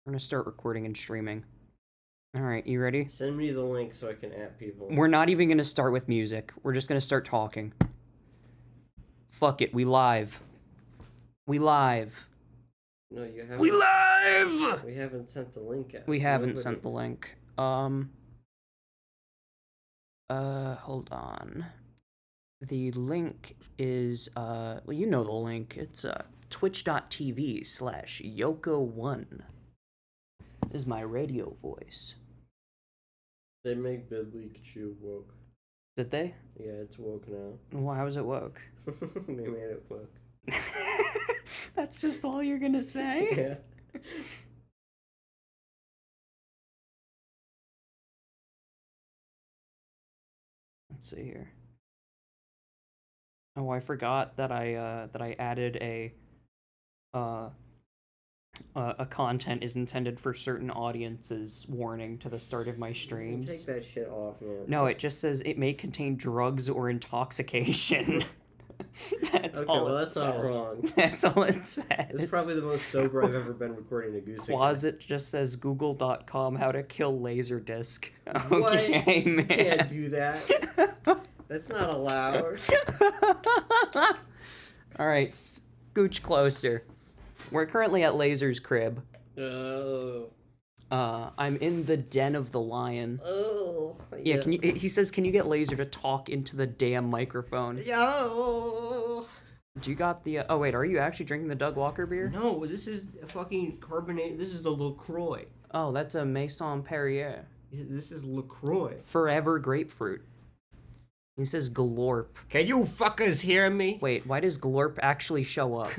We're gonna start recording and streaming. Alright, you ready? Send me the link so I can add people. We're not even gonna start with music. We're just gonna start talking. Fuck it, we live. We live. No, you haven't. We live! We haven't sent the link out. We haven't sent the link. Hold on. The link is, well, you know the link. It's, twitch.tv/Yoko1 is my radio voice. They make Bidley woke. Did they? Yeah, it's woke now. Well, how is it woke? They made it woke. That's just all you're gonna say? Yeah. Let's see here. Oh, I forgot that I added a content is intended for certain audiences warning to the start of my streams. Take that shit off, man. No, it just says it may contain drugs or intoxication. That's okay, all well, it that's says. not wrong. That's all it says. It's probably the most sober I've ever been recording a Gusic. Closet just says google.com how to kill Laserdisc. What? Okay, man. You can't do that. That's not allowed. Alright, scooch closer. We're currently at Laser's crib. Oh. I'm in the den of the lion. Oh. Yeah, he says, can you get Laser to talk into the damn microphone? Yo. Do you got the, oh wait, are you actually drinking the Doug Walker beer? No, this is fucking carbonated. This is the LaCroix. Oh, that's a Maison Perrier. This is LaCroix. Forever grapefruit. He says Glorp. Can you fuckers hear me? Wait, why does Glorp actually show up?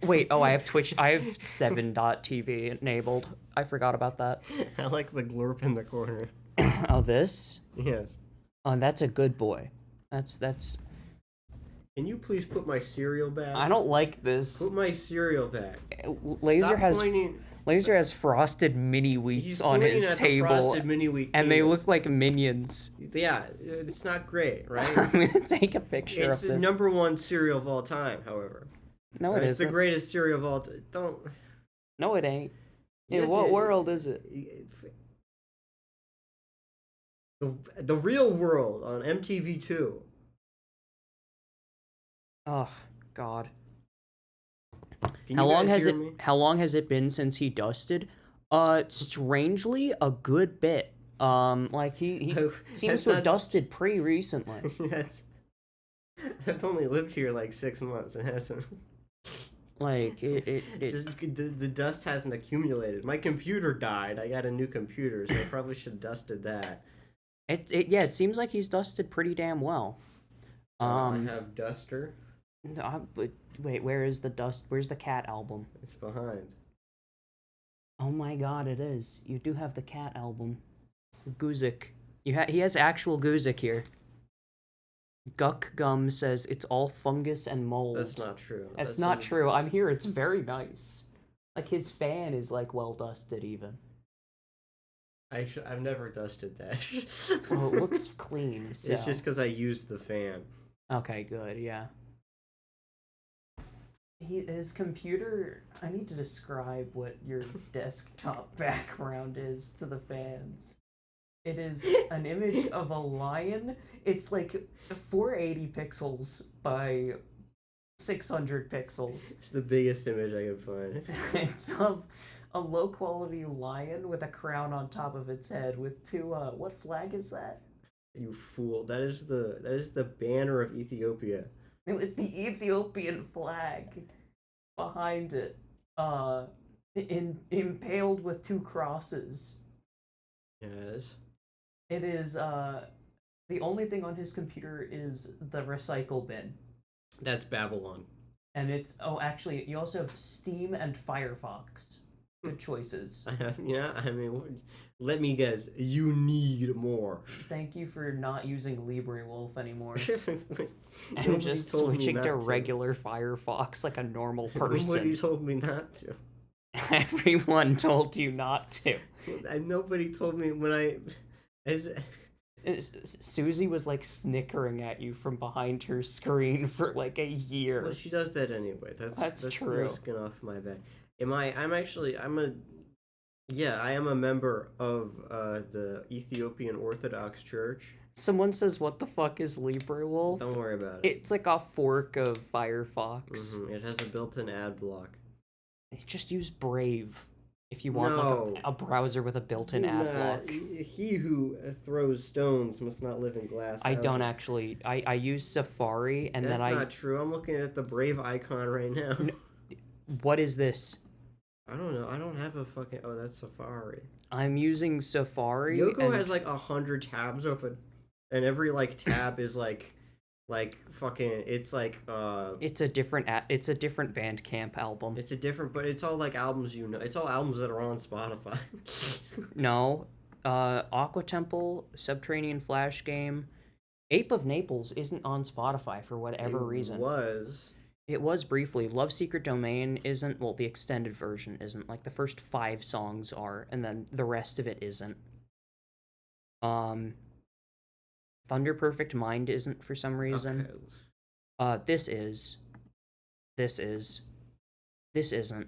Wait, oh, I have Twitch. I have 7.tv enabled. I forgot about that. I like the glorp in the corner. Oh, this? Yes. Oh, that's a good boy. That's... Can you please put my cereal back? I don't like this. Put my cereal back. Laser Stop has... pointing... Laser has frosted mini wheats on his table, and they look like minions. Yeah, it's not great, right? I'm gonna take a picture of this. It's the #1 cereal of all time, however. No, it It's isn't. the greatest cereal of all time. Don't. No, it ain't. In Yes, what world is it? The real world on MTV2. Oh, God. Can How you long guys has hear it? me? How long has it been since he dusted? Strangely, a good bit. Like he seems to have dusted pretty recently. That's. I've only lived here like 6 months. It hasn't. Like it Just the dust hasn't accumulated. My computer died. I got a new computer, so I probably should have dusted that. Yeah, it seems like he's dusted pretty damn well. I have Duster. But wait, where is the dust? Where's the Cat album? It's behind. Oh my God, it is. You do have the Cat album. Gusic. He has actual Gusic here. Guck Gum says it's all fungus and mold. That's not true. That's not true. I'm here. It's very nice. Like his fan is like well dusted even. I've never dusted that. Well, it looks clean. So. It's just because I used the fan. Okay, good. Yeah. His computer. I need to describe what your desktop background is to the fans. It is an image of a lion. It's like 480 pixels by 600 pixels. It's the biggest image I could find. It's of a low-quality lion with a crown on top of its head with two, what flag is that? You fool. That is the banner of Ethiopia. With the Ethiopian flag behind it, impaled with two crosses. Yes. It is, the only thing on his computer is the recycle bin. That's Babylon. And it's, oh, actually, you also have Steam and Firefox. Good choices. Yeah, I mean, let me guess. You need more. Thank you for not using LibreWolf anymore. And Nobody just told me switching not to regular Firefox like a normal person. Nobody told me not to. Everyone told you not to. Nobody told me when Susie was like snickering at you from behind her screen for like a year. Well, she does that anyway. That's true. No skin off my back. I am a member of the Ethiopian Orthodox Church. Someone says, "What the fuck is LibreWolf?" Don't worry about it. It's like a fork of Firefox. It has a built-in ad block. Just use Brave if you want like a browser with a built-in ad block. He who throws stones must not live in glass I houses. don't actually. I use Safari and That's then not true. I'm looking at the Brave icon right now. What is this? I don't know. I don't have a fucking. Oh, that's Safari. I'm using Safari. Yoko has like 100 tabs open, and every like tab is like fucking. It's like It's a different It's a different Bandcamp album. It's a different, but it's all like albums It's all albums that are on Spotify. No, Aqua Temple, Subterranean Flash Game, Ape of Naples isn't on Spotify for whatever reason. It was briefly. Love Secret Domain isn't. Well, the extended version isn't. Like, the first 5 songs are, and then the rest of it isn't. Thunder Perfect Mind isn't for some reason. Okay. This is. This isn't.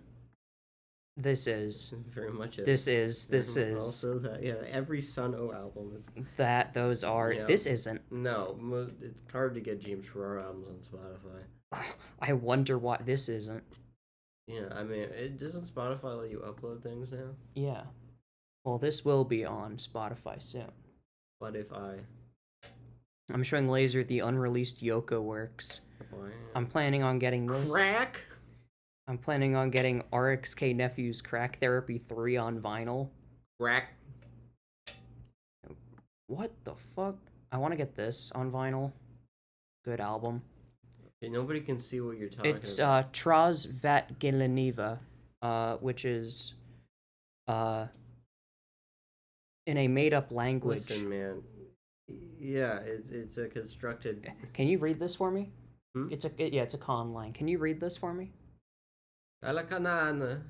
This is. Very much it. This is. Also that, yeah, every Sun O album is. Those are. Yeah. This isn't. No, it's hard to get James Ferrara albums on Spotify. I wonder why this isn't. Yeah, I mean, doesn't Spotify let you upload things now? Yeah. Well, this will be on Spotify soon. What if I'm showing Laser the unreleased Yoko works. I'm planning on getting this. Crack? I'm planning on getting RXK Nephew's Crack Therapy 3 on vinyl. Crack. What the fuck? I want to get this on vinyl. Good album. Okay, nobody can see what you're talking about. It's Traz Vat Geleniva, which is in a made-up language. Listen, man. Yeah, it's a constructed. Can you read this for me? Hmm? It's a con line. Can you read this for me? Talakanan.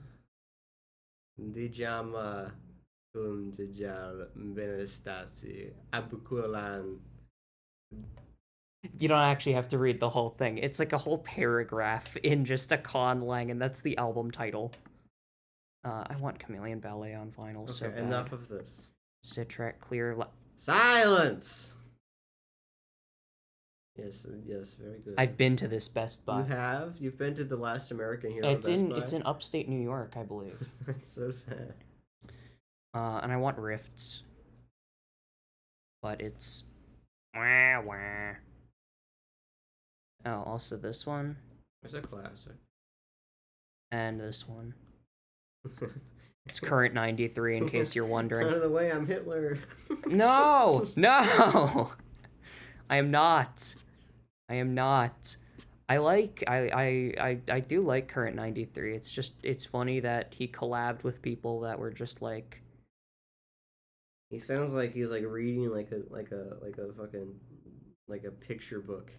Dijama kum jajal benestasi abukulan. You don't actually have to read the whole thing. It's like a whole paragraph in just a conlang, and that's the album title. I want Chameleon Ballet on vinyl so bad. Enough of this. Citrac Clear. Silence! Yes, very good. I've been to this Best Buy. You have? You've been to the Last American Hero It's Best Buy? It's in upstate New York, I believe. That's so sad. And I want Rifts. But it's... Wah, wah. Oh, also this one. It's a classic. And this one. It's Current 93, in case you're wondering. Out of the way, I'm Hitler. No! No! I am not. I do like Current 93. It's funny that he collabed with people that were just like... He sounds like he's like reading like a fucking like a picture book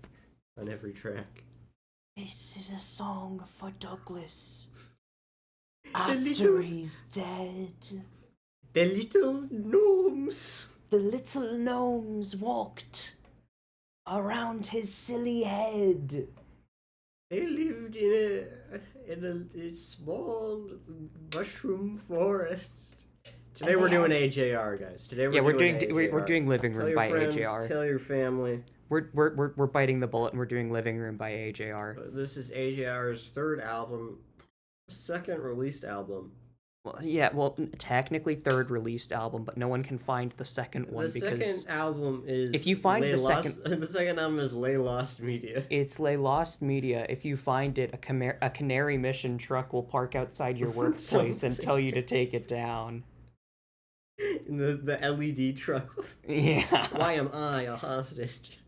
on every track. This is a song for Douglas. After he's dead. The little gnomes. The little gnomes walked around his silly head. They lived in a small mushroom forest. Today we're doing AJR, guys. Today we're doing Living Room by AJR. Tell your family. We're biting the bullet and we're doing Living Room by AJR. This is AJR's third album, second released album. Well, yeah, technically third released album, but no one can find the second one because the second album is. If you find the second album is Lay Lost Media. It's Lay Lost Media. If you find it, a Canary Mission truck will park outside your workplace and tell you to take it down. The LED truck. Yeah. Why am I a hostage?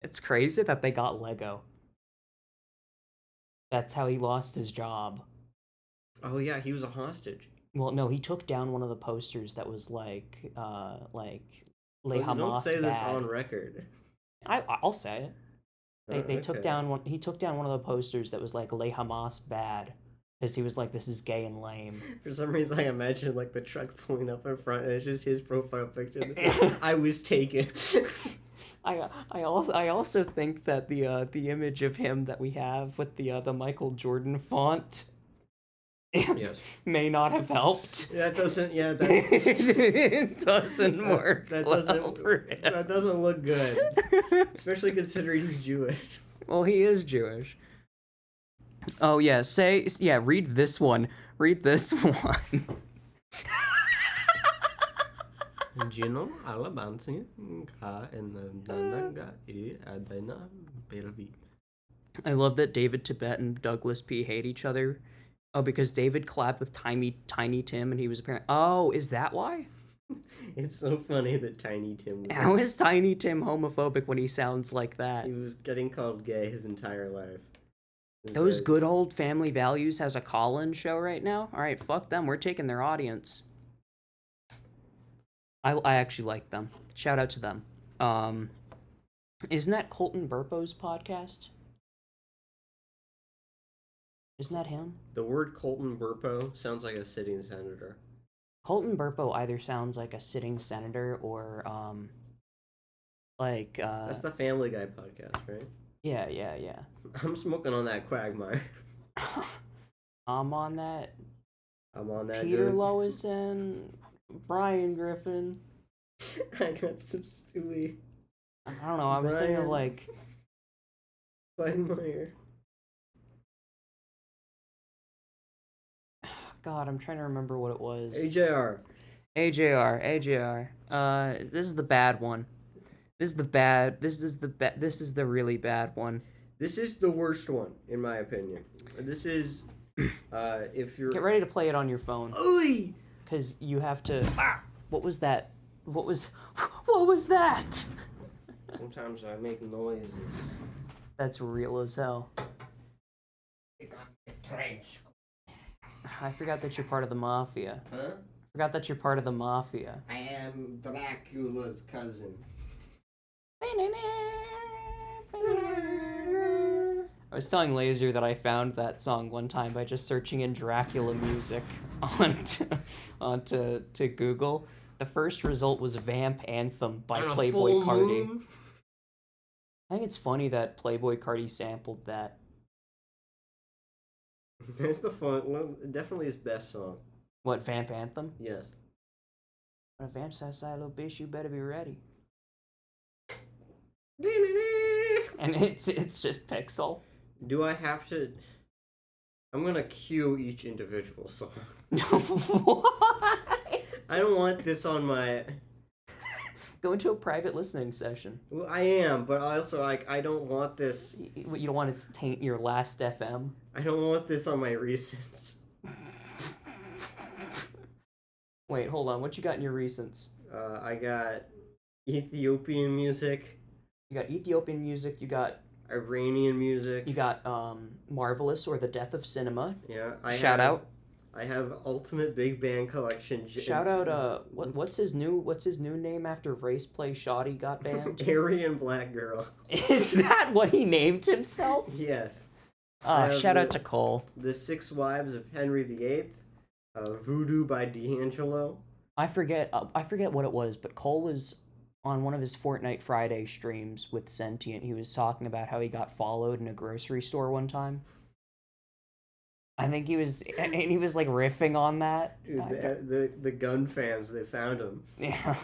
It's crazy that they got Lego. That's how he lost his job. Oh yeah, he was a hostage. Well, no, he took down one of the posters that was like Les Hamas Don't say bad. this on record. I'll say it. They took down one. He took down one of the posters that was like Les Hamas bad, because he was like, "This is gay and lame." For some reason, I imagine like the truck pulling up in front, and it's just his profile picture. Like, I was taken. I also think that the image of him that we have with the Michael Jordan font Yes. may not have helped. That doesn't. Yeah. That, It doesn't work. That well doesn't. for him. That doesn't look good, especially considering he's Jewish. Well, he is Jewish. Oh yeah, read this one. Read this one. Gino alabansi ka endananga adina belvi. I love that David Tibet and Douglas P hate each other. Oh, because David collabed with Tiny Tim, and he was apparently. Oh, is that why? It's so funny that Tiny Tim. How is Tiny Tim homophobic when he sounds like that? He was getting called gay his entire life. Those good old Family Values has a call-in show right now. All right, fuck them. We're taking their audience. I actually like them. Shout out to them. Isn't that Colton Burpo's podcast? Isn't that him? The word Colton Burpo sounds like a sitting senator. Colton Burpo either sounds like a sitting senator or That's the Family Guy podcast, right? Yeah. I'm smoking on that Quagmire. I'm on that. Peter Peter Lewison, Brian Griffin. I got some Stewie. I don't know. I was thinking of like Quagmire. God, I'm trying to remember what it was. AJR. This is the bad one. This is the really bad one. This is the worst one, in my opinion. This is, if you're... Get ready to play it on your phone. Ooh! Because you have to... What was that? What was that? Sometimes I make noises. That's real as hell. I forgot that you're part of the mafia. Huh? I forgot that you're part of the mafia. I am Dracula's cousin. I was telling Laser that I found that song one time by just searching in Dracula music onto Google. The first result was Vamp Anthem by Playboy Cardi. I think it's funny that Playboy Cardi sampled that. That's the fun. Well, definitely his best song. What, Vamp Anthem? Yes. When a vamp says, little bitch, you better be ready. And it's just Pixel. Do I have to... I'm gonna cue each individual song. Why? I don't want this on my... Go into a private listening session. Well, I am, but also, I don't want this... You don't want it to taint your last FM? I don't want this on my recents. Wait, hold on. What you got in your recents? I got Ethiopian music. You got Ethiopian music. You got Iranian music. You got Marvelous or the Death of Cinema. Yeah. Shout out. I have Ultimate Big Band Collection. Shout out. What's his new name after Race Play Shoddy got banned? Aryan Black Girl. Is that what he named himself? Yes. Shout out to Cole. The Six Wives of Henry VIII. Voodoo by D'Angelo. I forget what it was, but Cole was on one of his Fortnite Friday streams with Sentient. He was talking about how he got followed in a grocery store one time. I think he was like riffing on that. Dude, the gun fans, they found him. Yeah.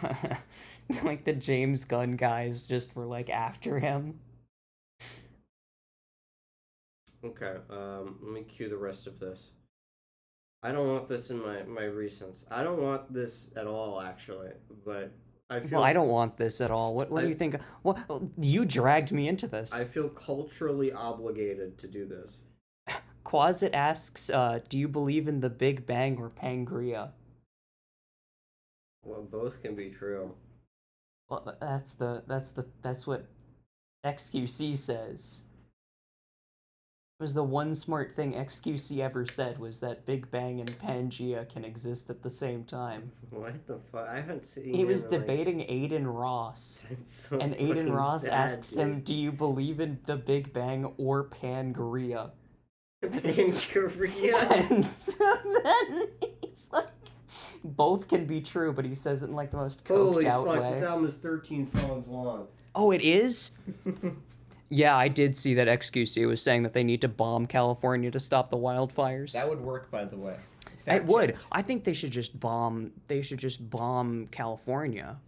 Like the James Gunn guys just were like after him. Okay, let me cue the rest of this. I don't want this in my recents. I don't want this at all, actually, but I feel... Well, I don't want this at all. What do you think? What, you dragged me into this. I feel culturally obligated to do this. Quasit asks, do you believe in the Big Bang or Pangea? Well, both can be true. Well, that's what XQC says. It was the one smart thing XQC ever said was that Big Bang and Pangea can exist at the same time. What the fuck? I haven't seen. He was debating Aiden Ross, so and Aiden Ross sad, asks dude. him, "Do you believe in the Big Bang or Pangea?" Pangea. And so then he's like, both can be true, but he says it in like the most coked Holy out fuck! way. This album is 13 songs long. Oh, it is? Yeah, I did see that XQC was saying that they need to bomb California to stop the wildfires. That would work, by the way. It would. I think they should just bomb. They should just bomb California.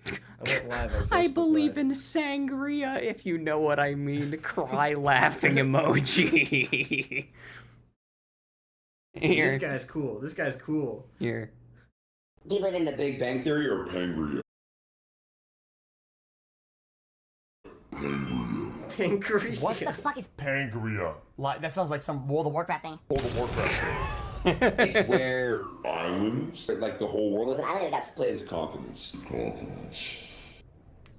I went live on I Facebook believe Live. in sangria, if you know what I mean. Cry laughing emoji. Here. This guy's cool. This guy's cool. Here. Do you live in the Big Bang Theory or Pangria? Pangria. What the fuck is Pangria. that? Sounds like some World of Warcraft thing. World of Warcraft. It's where Islands? Like the whole it world was an island that got split. into continents.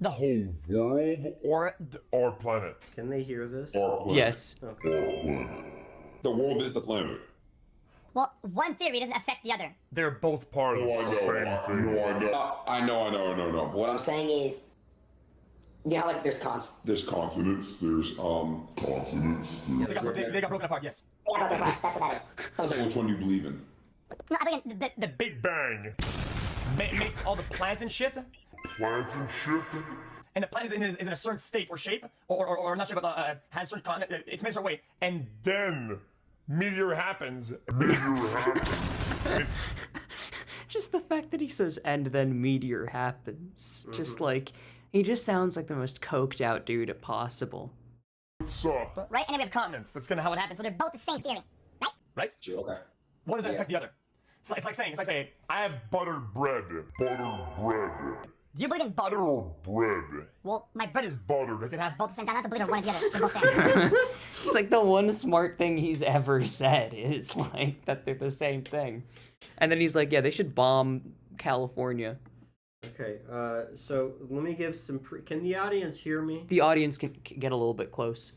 The whole world or planet. Can they hear this? Or planet. Yes. Okay. The world is the planet. Well, one theory doesn't affect the other. They're both part of No, I the know. same thing. No, I know. What I'm saying is, you know, how, like there's cons. There's continents. There's continents. They got broken apart. Yes. Yeah, broken clocks, that's what that is. I'm saying, Which one do you believe in? No, I believe in the Big Bang makes all the plants and shit, Plants and shit. and the planet is in a certain state or shape, or not shape, but has certain it's made a certain way, and Then meteor happens. Just the fact that he says "and then meteor happens," just like he just sounds like the most coked out dude possible. What's up? right, and then we have continents. That's kind of how it happens. so they're both the same theory, right? Right? okay. What does that Yeah. affect the other? It's like saying, I have buttered bread. Buttered bread. Do you believe in butter? Buttered bread. Well, my bread is Buttered. they can have both the same time. Not to believe in one or the other. They're both same. It's like the one smart thing he's ever said is like that they're the same thing. And then he's like, yeah, they should bomb California. Okay. So let me give some. Can the audience hear me? The audience can get a little bit close.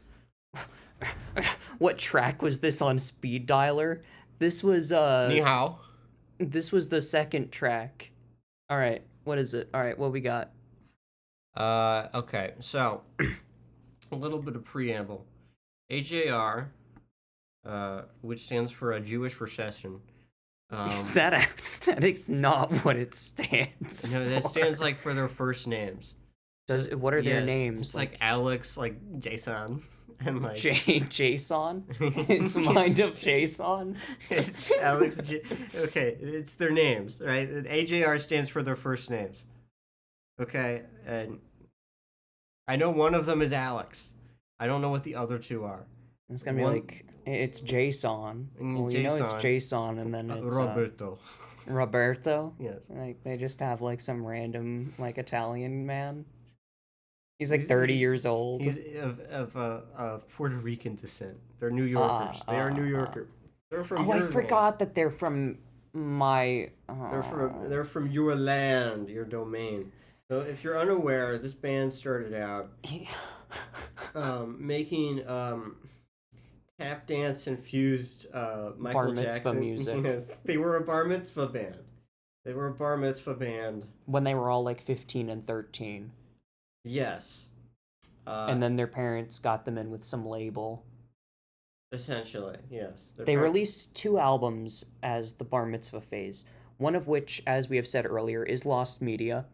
What track was this on Speed Dialer? This was Ni hao. this was the second track. All right, what is it? All right, what we got? Okay. So a little bit of preamble. AJR, which stands for a Jewish recession. That is not what it stands. No, that stands like for their first names. Does what are their Yeah, names? It's like Alex, like Jason, and like Jason. It's Mind of Jason. it's Alex. Okay, it's their names, right? AJR stands for their first names. Okay, and I know one of them is Alex. I don't know what the other two are. It's gonna be One- like it's Jason. Well, you know it's Jason. Jason, and then it's Roberto. Roberto. Yes. Like they just have like some random like Italian man. He's like 30 years old. He's of Puerto Rican descent. They're New Yorkers. They are New Yorker. They're from. Oh, I your forgot that they're from my. Land. They're from your land, your domain. So if you're unaware, this band started out making tap dance infused Michael Bar mitzvah Jackson music. Yes, they were a bar mitzvah band. when they were all like 15 and 13. Yes. And then their parents got them in with some label. Essentially, yes. Their They par- released 2 albums as the bar mitzvah phase, one of which, as we have said earlier, is lost media.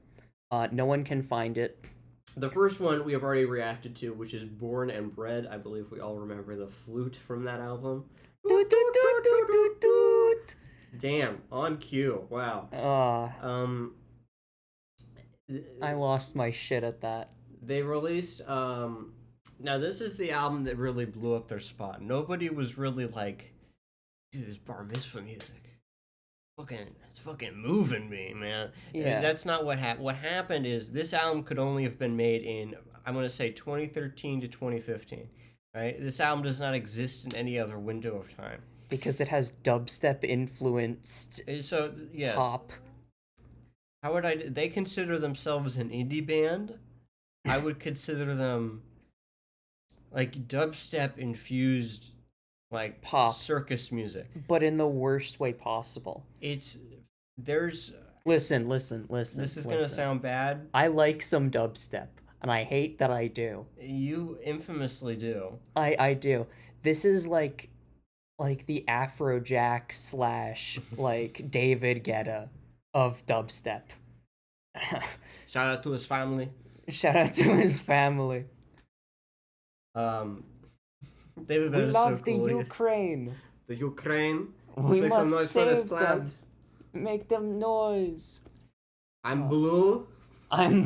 No one can find it. The first one we have already reacted to, which is Born and Bred. I believe we all remember the flute from that album. Doot, doot, doot, doot, doot, doot. Damn, on cue. Wow. I lost my shit at that. They released now this is the album that really blew up their spot. Nobody was really like, dude, this bar mitzvah music. It's fucking moving me, man. Yeah. That's not what happened. What happened is this album could only have been made in, I'm going to say 2013 to 2015. Right? This album does not exist in any other window of time. Because it has dubstep influenced So, yes. pop. How would they consider themselves an indie band? I would consider them like dubstep infused, like Pop. circus music. But in the worst way possible. There's Listen. this is gonna sound bad. I like some dubstep, and I hate that I do. You infamously do. I do. This is like the Afrojack / like David Guetta of dubstep. Shout out to his family. Shout out to his family. Um, David We Bennett is love so the cool. Ukraine. The Ukraine. We Let's make some must noise for this save plant. them. Make them noise. I'm blue. I'm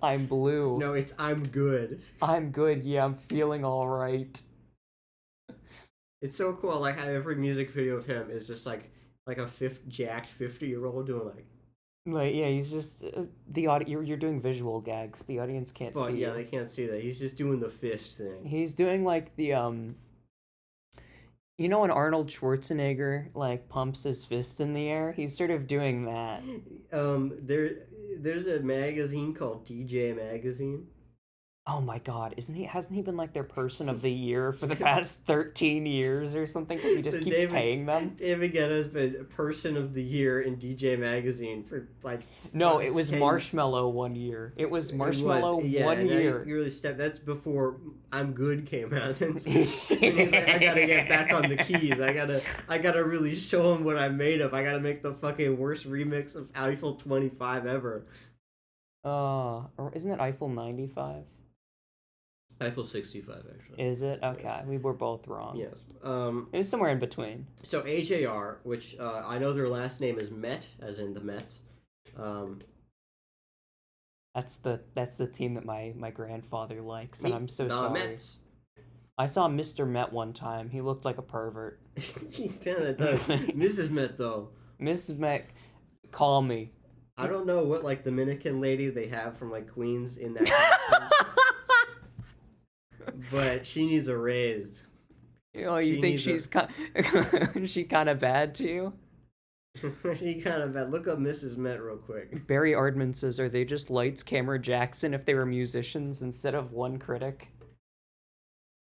I'm blue. No, it's I'm good. I'm good. Yeah, I'm feeling all right. It's so cool. Like how every music video of him is just like a jacked 50-year-old doing like. Like, yeah, he's just the you're doing visual gags. The audience can't But see. yeah, you. they can't see that. He's just doing the fist thing. He's doing like the you know when Arnold Schwarzenegger like pumps his fist in the air? He's sort of doing that. There's a magazine called DJ Magazine. Oh my God, hasn't he been like their person of the year for the past 13 years or something? Because he just So keeps paying them. David Guetta's been person of the year in DJ Magazine for like. No, it was 10 Marshmello one year. It was Marshmello yeah, one and year. You really stepped. That's before I'm Good came out, and he's like, I gotta get back on the keys. I gotta really show him what I'm made of. I gotta make the fucking worst remix of Eiffel 25 ever. Or isn't it Eiffel 95? Eiffel 65 actually. Is it? Okay, we were both wrong. Yes. It was somewhere in between. So AJR, which I know their last name is Met, as in the Mets. That's the team that my grandfather likes, and I'm so sorry. Mets. I saw Mr. Met one time. He looked like a pervert. Damn it, does. Mrs. Met though. Mrs. Met, call me. I don't know what like Dominican lady they have from like Queens in that casting, but she needs a raise. Oh, you She think needs she's she kind of bad to you? She kind of bad. Look up Mrs. Met real quick. Barry Ardman says, "Are they just Lights, Camera, Jackson if they were musicians instead of one critic?"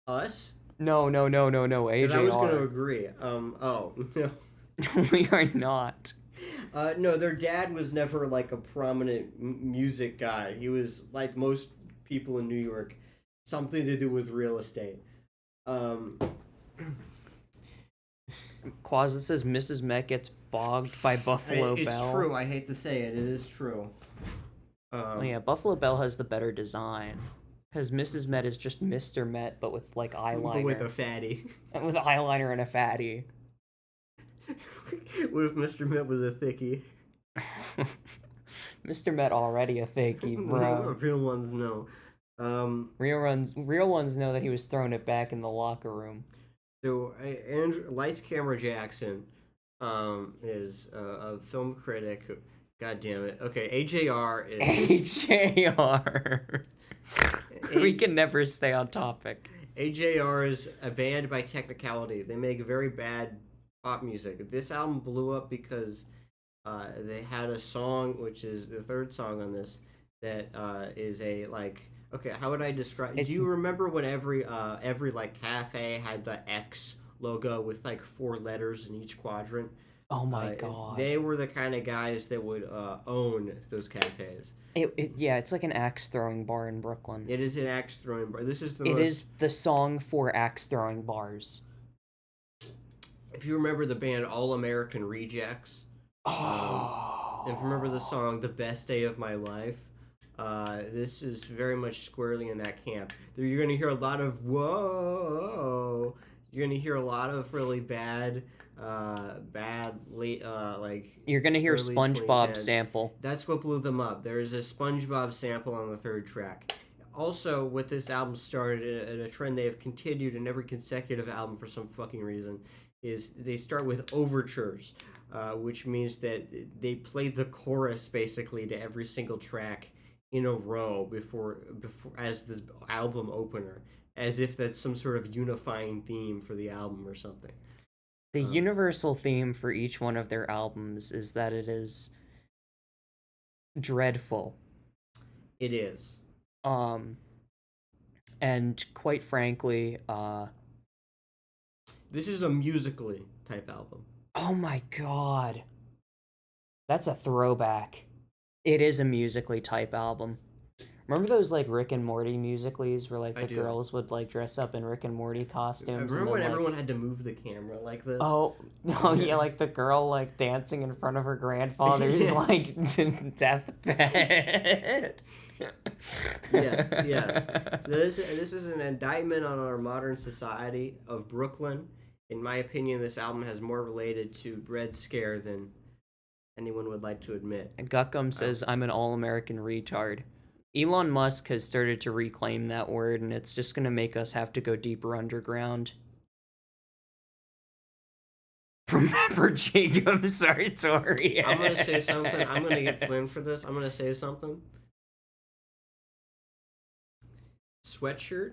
Us? No, AJR. Because I was going to agree. Oh no. We are not. No, their dad was never like a prominent music guy. He was like most people in New York, something to do with real estate. Quaza says Mrs. Met gets bogged by Buffalo It's Bell. true. I hate to say it. It is true. Oh yeah, Buffalo Bell has the better design. Because Mrs. Met is just Mr. Met, but with like eyeliner. But with a fatty. And with eyeliner and a fatty. What if Mr. Met was a thickie? Mr. Met already a fakie, bro. Real ones know. Real ones know that he was throwing it back in the locker room. So, Lights Camera Jackson is a film critic who, God damn it. Okay, AJR is... AJR. We can never stay on topic. AJR is a band by technicality. They make very bad pop music. This album blew up because they had a song, which is the third song on this, that is a, like... Okay, how would I describe... Do you remember when every like, cafe had the X logo with, like, 4 letters in each quadrant? Oh my god. They were the kind of guys that would own those cafes. Yeah, it's like an axe throwing bar in Brooklyn. It is an axe throwing bar. This is the It is the song for axe throwing bars. If you remember the band All American Rejects, and if you remember the song "The Best Day of My Life," this is very much squarely in that camp. You're gonna hear a lot of whoa. You're gonna hear a lot of really bad like. You're gonna hear early SpongeBob 2010s. sample. That's what blew them up. There is a SpongeBob sample on the 3rd track. Also, what this album started, and a trend they have continued in every consecutive album for some fucking reason, is they start with overtures, which means that they play the chorus basically to every single track in a row before as this album opener, as if that's some sort of unifying theme for the album or something. The universal theme for each one of their albums is that it is dreadful. It is. And quite frankly, this is a musically type album. oh my god. That's a throwback. It is a musically type album. Remember those like Rick and Morty musicals where like I the do. girls would like dress up in Rick and Morty I costumes? remember when and then, everyone like, had to move the camera like this. oh yeah, like the girl like dancing in front of her grandfather's like deathbed. Yes. So this is an indictment on our modern society of Brooklyn. In my opinion, this album has more related to Red Scare than anyone would like to admit. Guckum says, I'm an all-American retard. Elon Musk has started to reclaim that word, and it's just gonna make us have to go deeper underground. Remember Jacob Sartori. I'm gonna say something. I'm gonna get flamed for this. I'm gonna say something. Sweatshirt?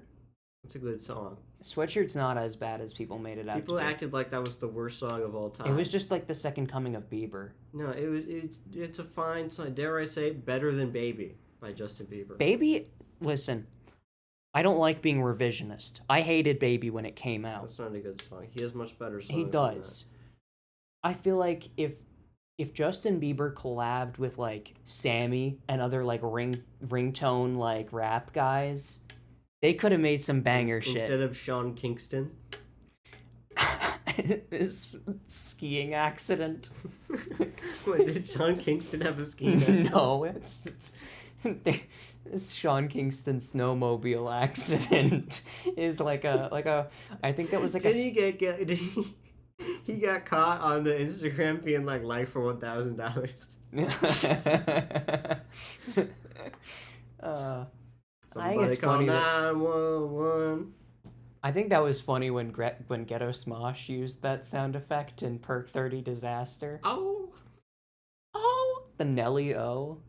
That's a good song. Sweatshirt's not as bad as people made it out People to be. acted like that was the worst song of all time. It was just like the second coming of Bieber. No, it's a fine song. Dare I say, better than Baby by Justin Bieber. Baby, listen, I don't like being revisionist. I hated Baby when it came out. That's not a good song. He has much better songs. He than does. I feel like if Justin Bieber collabed with like Sammy and other like ringtone like rap guys, they could have made some banger shit. Instead of Sean Kingston. His skiing accident. Wait, did Sean Kingston have a ski accident? No, it's Sean Kingston's snowmobile accident is like a I think that was like Did he get he got caught on the Instagram being like for $1,000. Somebody it's call funny that- 911. I think that was funny when Ghetto Smosh used that sound effect in Perk 30 Disaster. Oh. The Nelly O.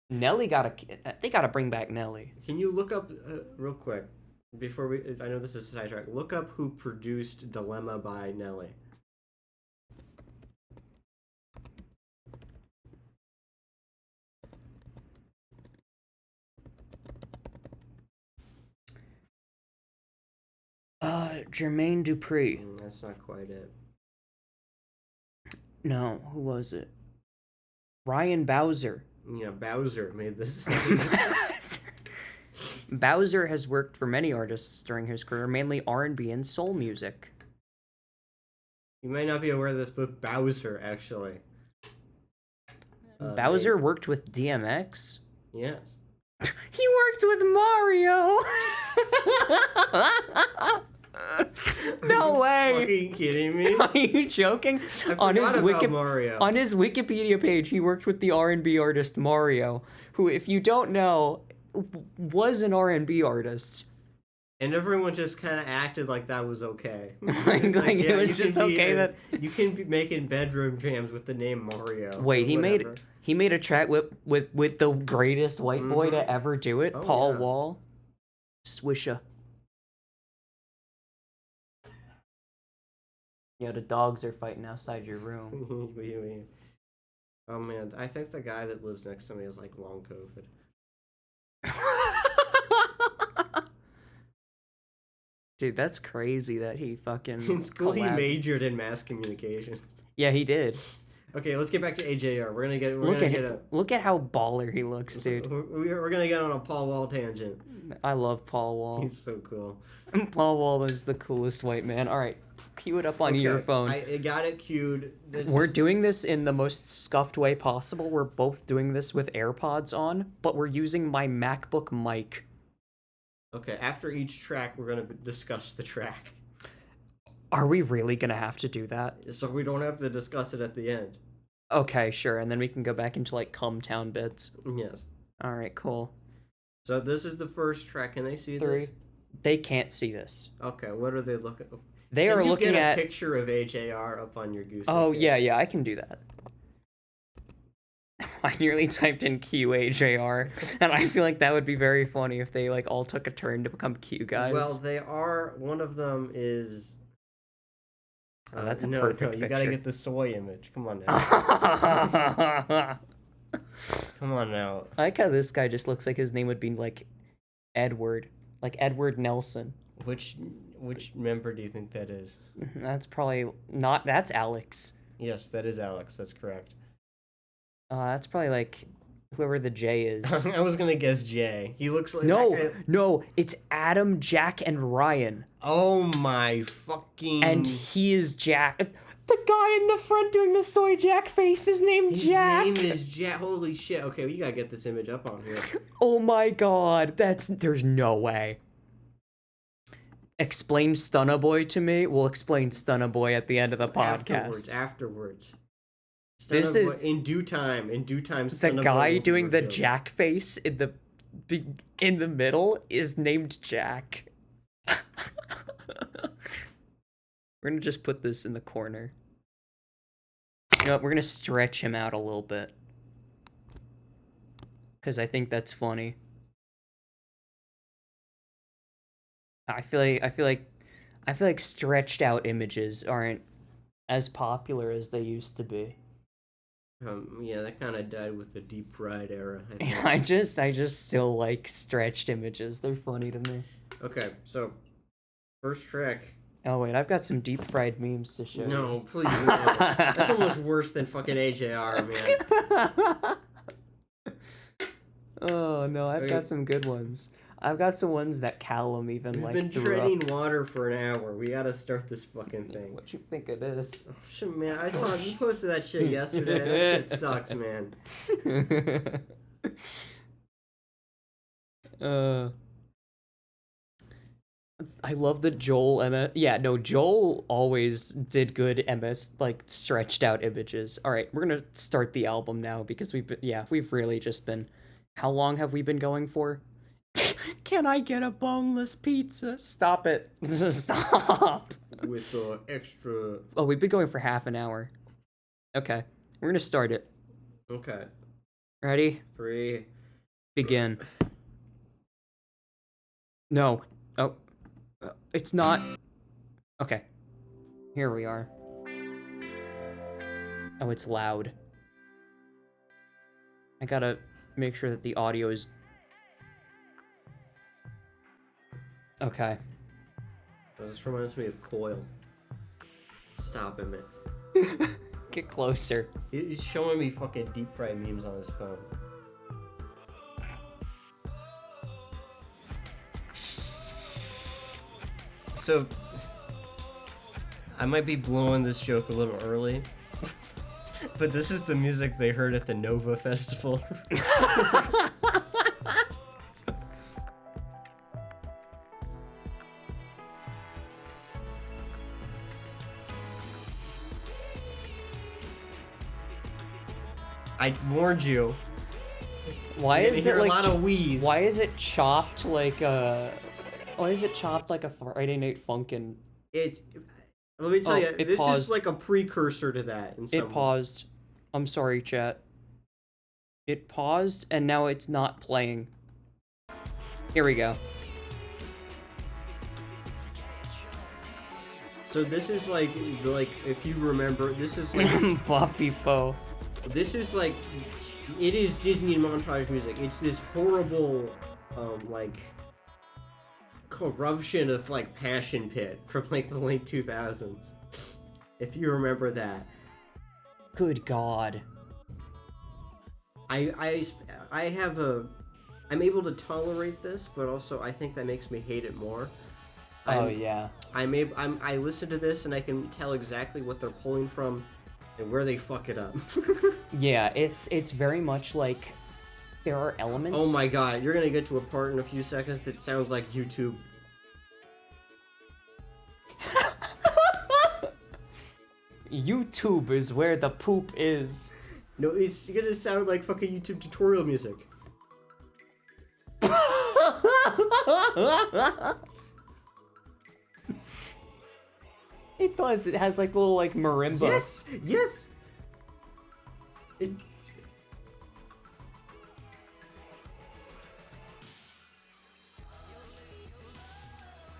Nelly they gotta bring back Nelly. Can you look up real quick before I know this is a sidetrack. Look up who produced Dilemma by Nelly. Jermaine Dupri. That's not quite it. No, who was it? Ryan Bowser. Yeah, Bowser made this. Bowser has worked for many artists during his career, mainly R&B and soul music. You might not be aware of this, but Bowser actually. Bowser worked with DMX? Yes. He worked with Mario! No way! Fucking kidding me? Are you joking? I forgot about Mario. On his Wikipedia page, he worked with the R&B artist Mario, who, if you don't know, was an R&B artist. And everyone just kind of acted like that was okay. like It's it was you just can be okay that you can be making bedroom jams with the name Mario. Wait, he whatever. made a track with the greatest white boy to ever do it, Oh, Paul yeah. Wall. Swisher. Yeah, the dogs are fighting outside your room. Oh man, I think the guy that lives next to me is like long COVID. Dude, that's crazy that he fucking In school, he collabed. majored in mass communications. Yeah, he did. Okay, let's get back to AJR. We're gonna Look at how baller he looks, dude. We're gonna get on a Paul Wall tangent. I love Paul Wall. He's so cool. Paul Wall is the coolest white man. All right, cue it up on your phone. I got it queued. We're doing this in the most scuffed way possible. We're both doing this with AirPods on, but we're using my MacBook mic. Okay, after each track, we're gonna discuss the track. Are we really gonna have to do that? So we don't have to discuss it at the end. Okay, sure, and then we can go back into like Cum Town bits. Yes. All right, cool. So this is the first track. Can they see 3. this? They can't see this. Okay, what are they looking? They Can are you looking get a at. picture of AJR up on your Gusic? Oh yeah, I can do that. I nearly typed in QAJR, and I feel like that would be very funny if they like all took a turn to become Q guys. Well, they are. One of them is. Oh, that's a no, perfect you gotta picture. get the soy image. Come on now. I Come on now. like how this guy just looks like his name would be like Edward Nelson. Which member do you think that is? That's probably not. That's Alex. Yes, that is Alex. That's correct. That's probably like whoever the J is. I was gonna guess Jay. He looks like No, that guy. no, it's Adam, Jack, and Ryan. Oh my fucking. And he is Jack. The guy in the front doing the soy Jack face is named His Jack. name is Jack. Holy shit. Okay, we gotta get this image up on here. Oh my god, there's no way. Explain Stunna Boy to me. We'll explain Stunna Boy at the end of the podcast. Afterwards. This Stunna is- Boy- in due time. The Stunna Boy guy will be doing the revealed. Jack face in the middle is named Jack. We're gonna just put this in the corner. You know what, we're gonna stretch him out a little bit. Cause I think that's funny. I feel like stretched out images aren't as popular as they used to be. Yeah, that kind of died with the deep fried era. I think. I just still like stretched images. They're funny to me. Okay, so first track. Oh wait, I've got some deep fried memes to show. No, please. No. That's almost worse than fucking AJR, man. Oh no, I've got some good ones. I've got some ones that Callum even We've like been threw treading up. water for an hour. We gotta start this fucking thing. What you think of this? Oh, shit, man, I saw you posted that shit yesterday. That shit sucks, man. I love that Joel Joel always did good MS like stretched out images. All right, we're gonna start the album now because we've really just been. How long have we been going for? Can I get a boneless pizza? Stop it! Stop. With extra. Oh, we've been going for half an hour. Okay, we're gonna start it. Okay. Ready? 3. Begin. No. Oh. It's not. Okay. Here we are. Oh, it's loud. I gotta make sure that the audio is... Okay. This reminds me of Coil. Stop it, man. Get closer. He's showing me fucking deep fried memes on his phone. So, I might be blowing this joke a little early, but this is the music they heard at the Nova Festival. I warned you. Why You're is gonna it hear like... a lot of wheeze? Why is it chopped like a... Why is it chopped like a Friday Night Funkin'? It's. Let me tell you, it this paused. is like a precursor to that. In some It paused. I'm sorry, chat. It paused, and now it's not playing. Here we go. So this is like if you remember, this is like Boppy Po. this is like it is Disney montage music. It's this horrible like corruption of like Passion Pit from like the late 2000s. If you remember that. Good God. I have I'm able to tolerate this, but also I think that makes me hate it more. Oh yeah. I listen to this and I can tell exactly what they're pulling from and where they fuck it up. Yeah, it's very much like there are elements. Oh my god, you're gonna get to a part in a few seconds that sounds like YouTube. YouTube is where the poop is. No, it's gonna sound like fucking YouTube tutorial music. It does. It has like little like marimba. Yes, yes. It's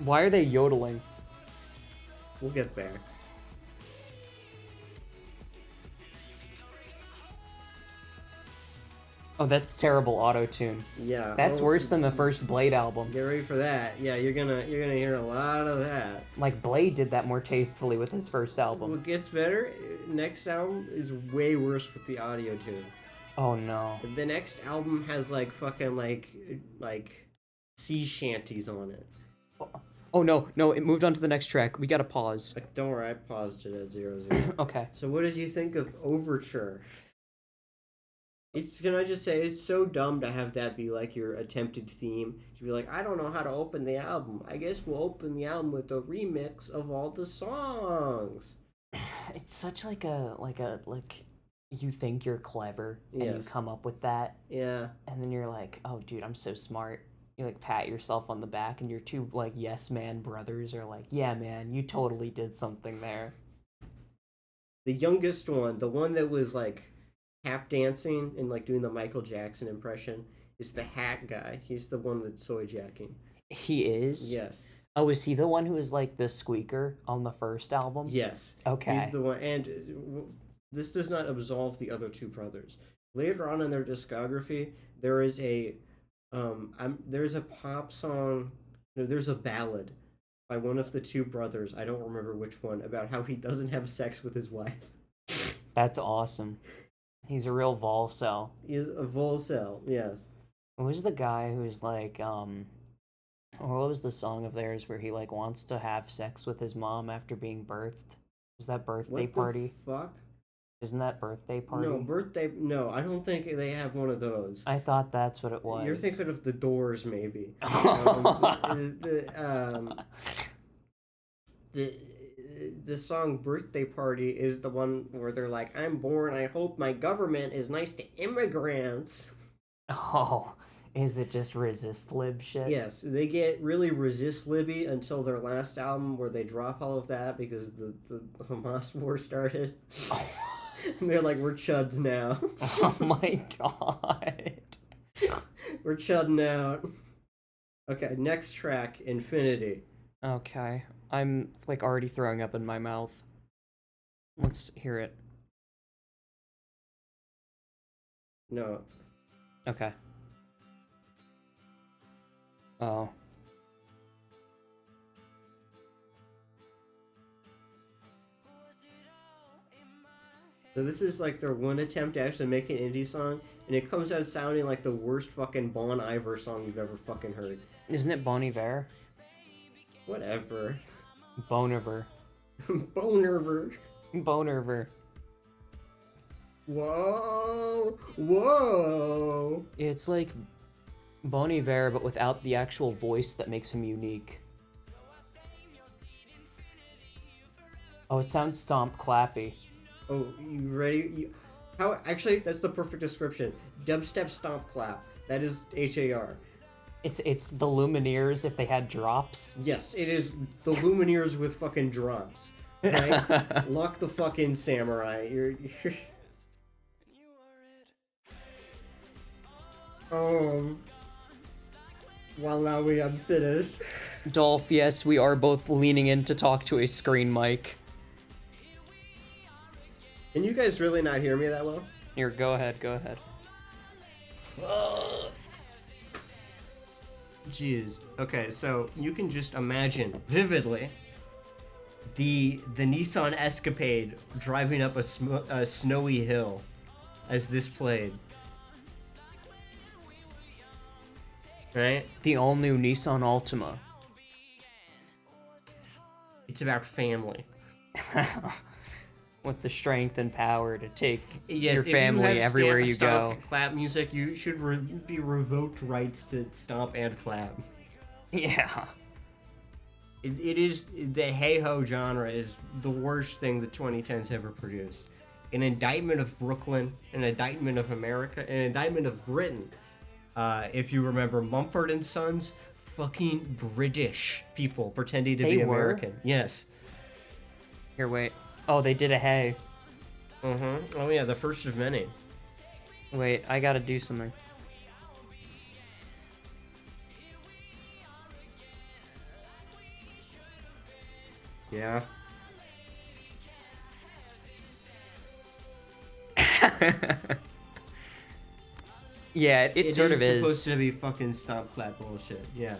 Why are they yodeling? we'll get there. Oh, that's terrible auto-tune. Yeah. That's oh, worse than the first Blade album. Get ready for that. Yeah, you're gonna hear a lot of that. Like Blade did that more tastefully with his first album. What gets better? Next album is way worse with the audio tune. Oh no. The next album has like fucking like sea shanties on it. Oh no, no, it moved on to the next track. We gotta pause. Like, don't worry, I paused it at 0-0. Okay. So what did you think of Overture? Can I just say, it's so dumb to have that be like your attempted theme. To be like, I don't know how to open the album. I guess we'll open the album with a remix of all the songs. It's such like you think you're clever and you Yes. come up with that, Yeah. and then you're like, oh dude, I'm so smart. You like pat yourself on the back, and your two like yes man brothers are like, yeah man, you totally did something there. The youngest one, the one that was like tap dancing and like doing the Michael Jackson impression, is the hat guy. He's the one that's soy jacking. He is? Yes. Oh, is he the one who is like the squeaker on the first album? Yes. Okay. He's the one, and this does not absolve the other two brothers. Later on in their discography, there is a there's a pop song, no, there's a ballad by one of the two brothers, I don't remember which one, about how he doesn't have sex with his wife. That's awesome. He's a real Volcel. He's a Volcel, yes. Who's the guy who's like, what was the song of theirs where he like wants to have sex with his mom after being birthed? Is that birthday What party? the fuck? Isn't that birthday party? No, I don't think they have one of those. I thought that's what it was. You're thinking of The Doors, maybe. The song Birthday Party is the one where they're like, I'm born, I hope my government is nice to immigrants. Oh, is it just resist lib shit? Yes, they get really resist Libby until their last album where they drop all of that because the Hamas war started. And they're like, we're chuds now. Oh my god. We're chudding out. Okay, next track, Infinity. Okay. I'm like already throwing up in my mouth. Let's hear it. No. Okay. Oh. So this is like their one attempt to actually make an indie song, and it comes out sounding like the worst fucking Bon Iver song you've ever fucking heard. Isn't it Bon Iver? Whatever. Boniver. Bonerver. Boniver. Whoa. Whoa. It's like Bon Iver, but without the actual voice that makes him unique. Oh, it sounds stomp clappy. Oh, you ready? Actually, that's the perfect description. Dubstep stomp clap. That is AJR. It's the Lumineers if they had drops. Yes, it is the Lumineers with fucking drops. Right? Lock the fucking samurai. You're... Voila, we unfinished. Dolph, yes, we are both leaning in to talk to a screen mic. Can you guys really not hear me that well? Here, go ahead, go ahead. Jeez. Okay, so you can just imagine vividly the Nissan Escapade driving up a snowy hill as this played. Right? The all-new Nissan Altima. It's about family. With the strength and power to take Yes, your if family you have everywhere you go. stomp clap music, you should be revoked rights to stomp and clap. Yeah. It is, the hey-ho genre is the worst thing the 2010s ever produced. An indictment of Brooklyn, an indictment of America, an indictment of Britain. If you remember Mumford and Sons, fucking British people pretending to They be were? American. Yes. Here, wait. Oh, they did a hey. Oh yeah, the first of many. Wait, I gotta do something. Yeah. Yeah, it sort of is. supposed to be fucking stomp clap bullshit. Yeah.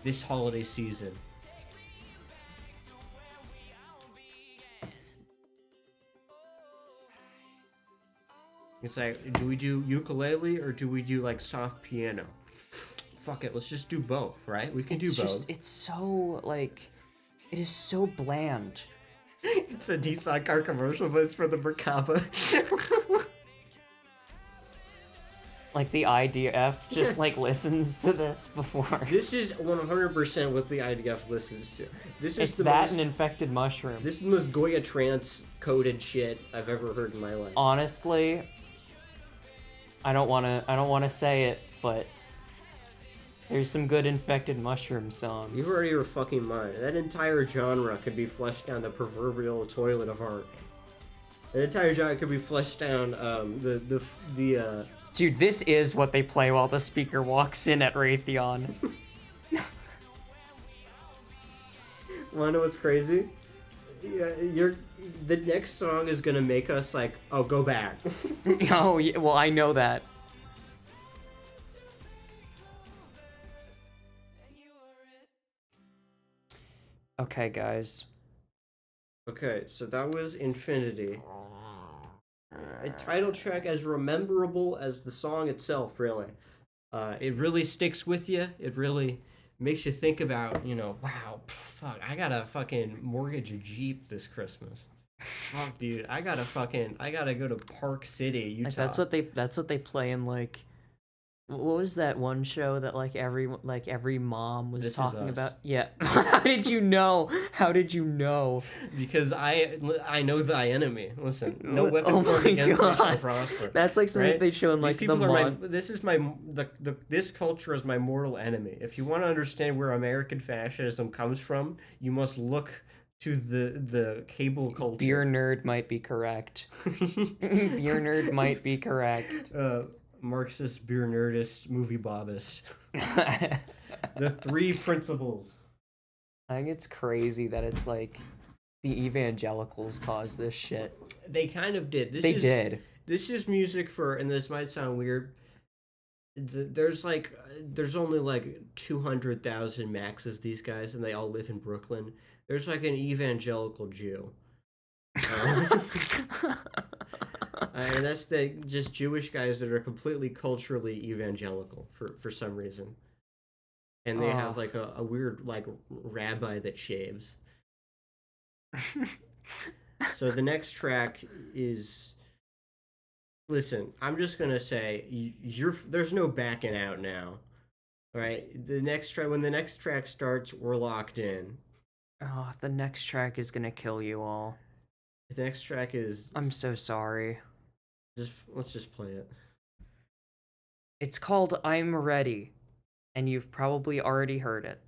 This holiday season. It's like, do we do ukulele or do we do like soft piano? Fuck it, let's just do both, right? We can do both. It's so like, it is so bland. It's a Nissan car commercial, but it's for the Merkava. Like the IDF just like listens to this before. This is 100% what the IDF listens to. This is It's the that most, and infected mushroom. this is the most Goya trance coded shit I've ever heard in my life. Honestly, I don't wanna say it, but there's some good infected mushroom songs. You've already your fucking mind. That entire genre could be flushed down the proverbial toilet of art. That entire genre could be flushed down the Dude, this is what they play while the speaker walks in at Raytheon. Wanna know what's crazy? Yeah, the next song is gonna make us like, oh, go back. Oh, yeah, well, I know that. Okay, guys. Okay, so that was Infinity. A title track as rememberable as the song itself, really. It really sticks with you. It really makes you think about, wow, fuck, I gotta fucking mortgage a Jeep this Christmas. Fuck, dude, I gotta go to Park City, Utah. Like, that's what they play in, like, what was that one show that every mom was This Is talking Us. about? Yeah. How did you know? How did you know? Because I know thy enemy. Listen, no Oh weapon formed my against me shall God. prosper. That's like something right? they show in These like the people are mon- this culture is my mortal enemy. If you want to understand where American fascism comes from, you must look to the cable culture. Beer nerd might be correct. Beer nerd might be correct. Marxist, beer nerdist, movie bobist. The three principles. I think it's crazy that it's like the evangelicals caused this shit. They kind of did. They did. This is music for, and this might sound weird. There's only like 200,000 max of these guys, and they all live in Brooklyn. There's like an evangelical Jew. And that's just Jewish guys that are completely culturally evangelical for some reason. And they have like a weird like rabbi that shaves. So the next track is, listen, I'm just gonna say there's no backing out now. All right, when the next track starts, we're locked in. Oh, the next track is gonna kill you all. The next track is, I'm so sorry. let's just play it. It's called I'm Ready, and you've probably already heard it.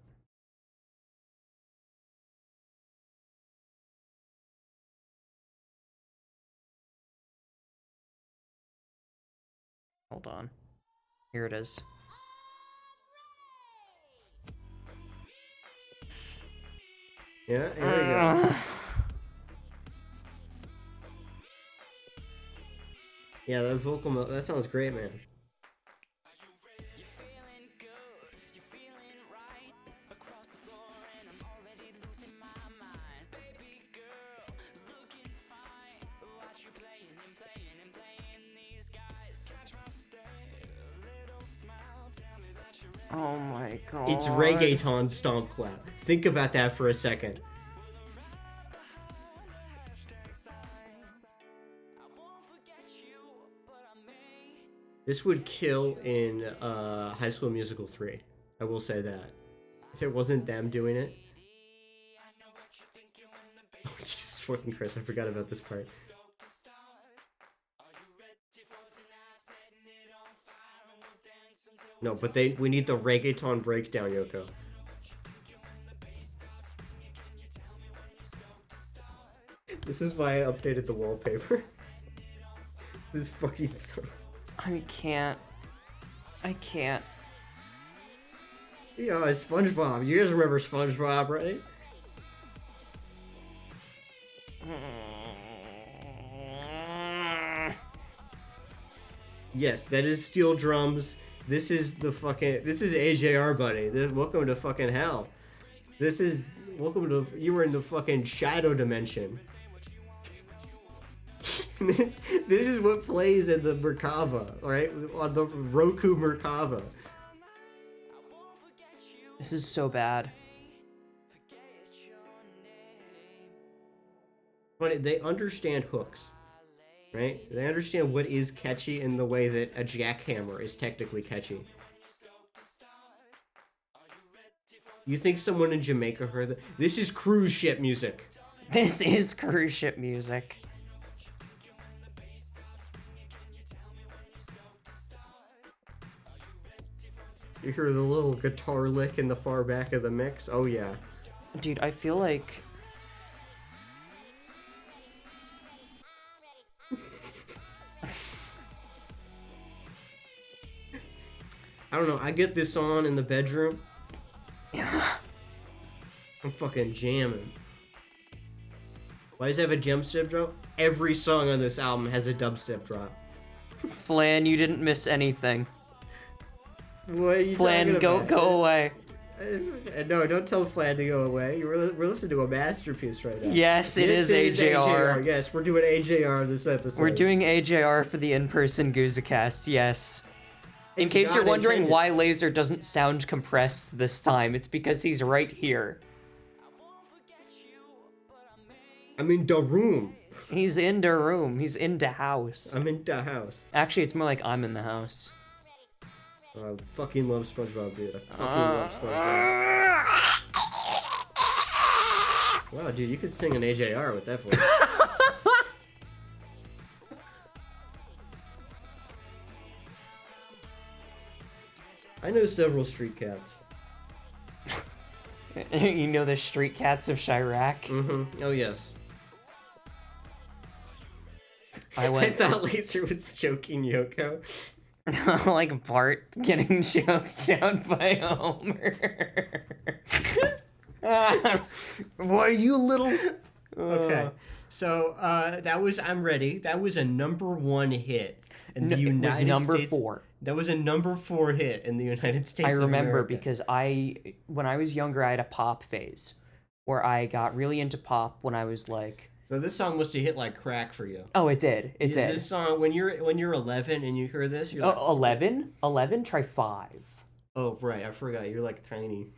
Hold on. Here it is. Yeah, here we go. Yeah, that vocal, that sounds great, man. Oh my god. It's reggaeton stomp clap. Think about that for a second. This would kill in High School Musical 3. I will say that. If it wasn't them doing it. Oh, Jesus fucking Christ, I forgot about this part. No, but we need the reggaeton breakdown, Yoko. This is why I updated the wallpaper. This fucking stuff. I can't. Yeah, it's SpongeBob. You guys remember SpongeBob, right? Yes, that is steel drums. This is AJR, buddy. Welcome to fucking hell. You were in the fucking shadow dimension. this is what plays in the Merkava, right? On the Roku Merkava. This is so bad. But they understand hooks, right? They understand what is catchy in the way that a jackhammer is technically catchy. You think someone in Jamaica heard that? This is cruise ship music. This is cruise ship music. You hear the little guitar lick in the far back of the mix? Oh yeah. Dude, I feel like... I don't know, I get this on in the bedroom. I'm fucking jamming. Why does it have a dubstep drop? Every song on this album has a dubstep drop. Flan, you didn't miss anything. What are you Flan, talking about? go away. No, don't tell Flan to go away. We're listening to a masterpiece right now. Yes, it is AJR. Yes, we're doing AJR this episode. We're doing AJR for the in-person Gusicast, yes. In It's case you're not wondering intended. why Laser doesn't sound compressed this time, it's because he's right here. I'm in the room. He's in the room. He's in the house. I'm in the house. Actually, it's more like I'm in the house. I fucking love SpongeBob, dude. I fucking love SpongeBob. Wow, dude, you could sing an AJR with that voice. I know several street cats. You know the street cats of Chirac? Mm-hmm. Oh, yes. I I went thought Laser was joking Yoko. like Bart getting choked out by Homer. Why you little... Okay, so that was I'm Ready. That was a #1 hit in the it was United number States. 4. That was a #4 hit in the United States. I of remember America. because when I was younger, I had a pop phase where I got really into pop when I was like, So this song must have hit like crack for you. oh, it did. It did. This song, when you're 11 and you hear this, you're like, 11? 11? Try 5. oh right, I forgot. You're like tiny.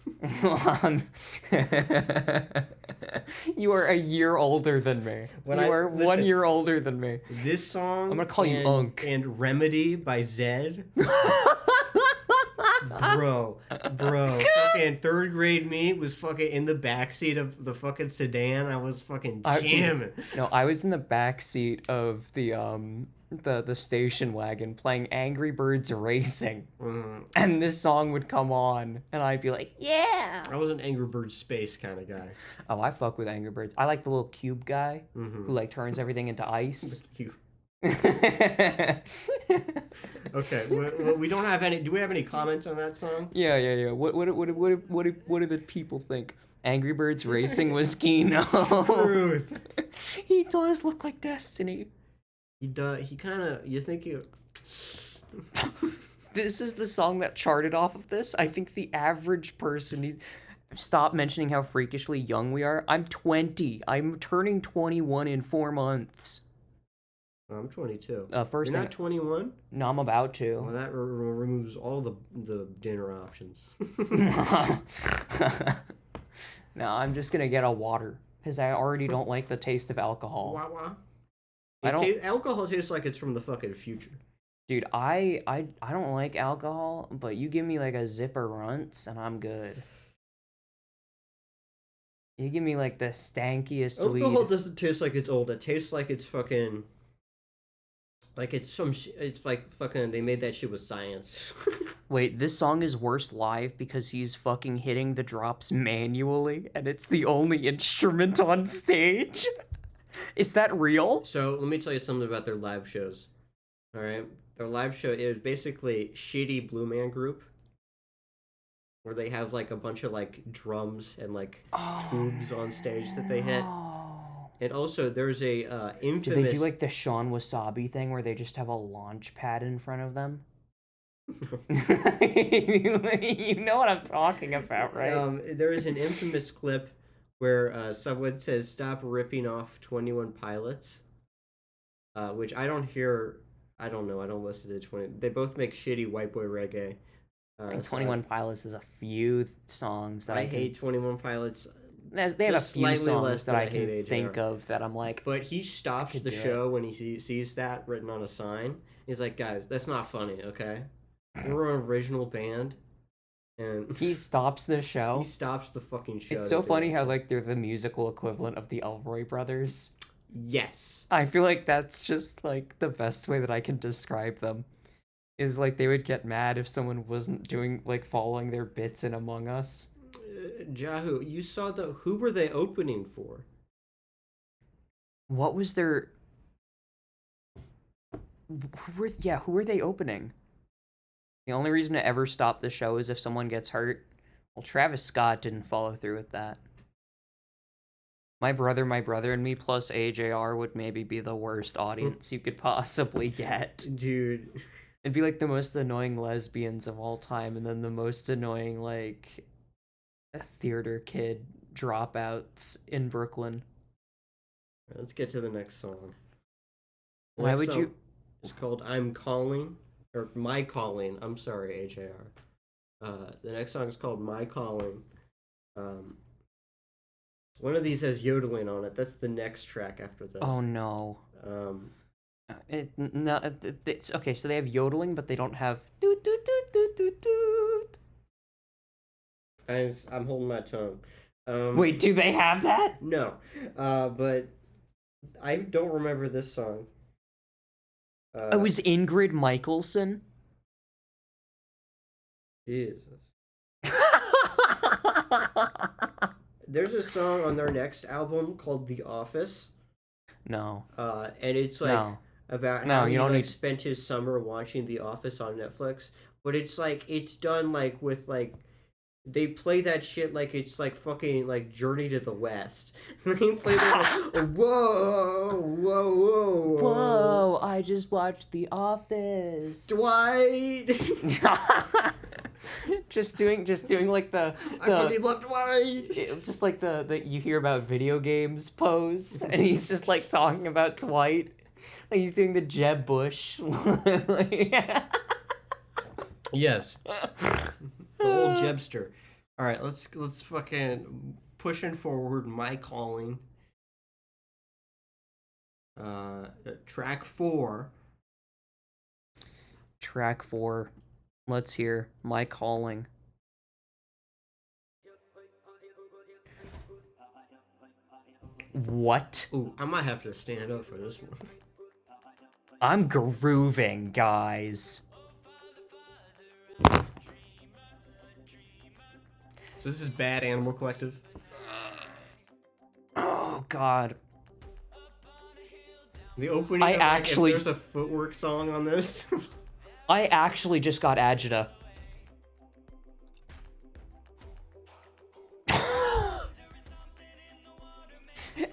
You are a year older than me. When you I- are listen. 1 year olher than me. This song. I'm gonna call you and, Unk. And Remedy by Zed. Bro, fucking 3rd grade me was fucking in the backseat of the fucking sedan. I was fucking Dude, jamming. No, I was in the back seat of the station wagon playing Angry Birds Racing, and this song would come on, and I'd be like, "Yeah!" I was an Angry Birds space kind of guy. Oh, I fuck with Angry Birds. I like the little cube guy Mm-hmm. who like turns everything into ice. Okay, we don't have any. Do we have any comments on that song? Yeah. What do the people think? Angry Birds Racing was Kino. Truth. He does look like Destiny. He does. He kind of. You think you? This is the song that charted off of this. I think the average person needs... Stop mentioning how freakishly young we are. I'm 20. I'm turning 21 in 4 months. I'm 22. First You're thing... not 21. No, I'm about to. Well, that removes all the dinner options. No, I'm just gonna get a water because I already don't like the taste of alcohol. Wah, wah. I don't- Alcohol tastes like it's from the fucking future. Dude, I don't like alcohol, but you give me like a zipper runts and I'm good. You give me like the stankiest Alcohol weed. doesn't taste like it's old. It tastes like it's fucking. Like it's some. It's like fucking. They made that shit with science. Wait, this song is worse live because he's fucking hitting the drops manually and it's the only instrument on stage? Is that real? So let me tell you something about their live shows. All right, their live show is basically shitty Blue Man Group, where they have like a bunch of like drums and like tubes on stage that they hit. And also, there's a infamous. Do they do like the Sean Wasabi thing where they just have a launch pad in front of them? You know what I'm talking about, right? There is an infamous clip where someone says, "Stop ripping off 21 Pilots." which I don't hear. I don't know. I don't listen to 20. They both make shitty white boy reggae. I think So 21 Pilots has a few songs that I I can, hate 21 Pilots, they have a just few slightly less songs that than I I hate can think AJR. of that I'm like, but he stops could the do it. show when he sees that written on a sign. He's like, guys, that's not funny, okay? We're an original band, and he stops the he show. stops the fucking show. It's to so do funny that how shit. like they're the musical equivalent of the Elroy brothers. Yes. I feel like that's just like the best way that I can describe them. Is like they would get mad if someone wasn't doing like following their bits in Among Us. Jahu, you saw who were they opening for? What was their who were they opening? The only reason to ever stop the show is if someone gets hurt. Well, Travis Scott didn't follow through with that. My brother, and me plus AJR would maybe be the worst audience you could possibly get. Dude. It'd be like the most annoying lesbians of all time, and then the most annoying like theater kid dropouts in Brooklyn. Let's get to the next song. The Why next would song you? It's called "I'm Calling" or "My Calling." I'm sorry, AJR. The next song is called "My Calling." One of these has yodeling on it. That's the next track after this. Oh no. It's okay. So they have yodeling, but they don't have doot doot doot doot doot doot. I'm holding my tongue. Wait, do they have that? No, but I don't remember this song. It was Ingrid Michaelson. Jesus. There's a song on their next album called "The Office." No. And it's like No. about No, how you he don't like need- spent his summer watching The Office on Netflix. But it's like it's done like with like they play that shit like it's like fucking like Journey to the West. They play that like, whoa, whoa, whoa, Whoa! I just watched The Office. Dwight. just doing like the I fucking love Dwight. just like the you hear about video games pose, and he's just like talking about Dwight, like he's doing the Jeb Bush. Yes. The old Jebster. All right, let's fucking pushing forward. My Calling. Track 4. Track 4. Let's hear My Calling. What? Ooh, I might have to stand up for this one. I'm grooving, guys. So this is Bad Animal Collective. Oh God. The opening. I of, like, actually- if there's a footwork song on this. I actually just got agita.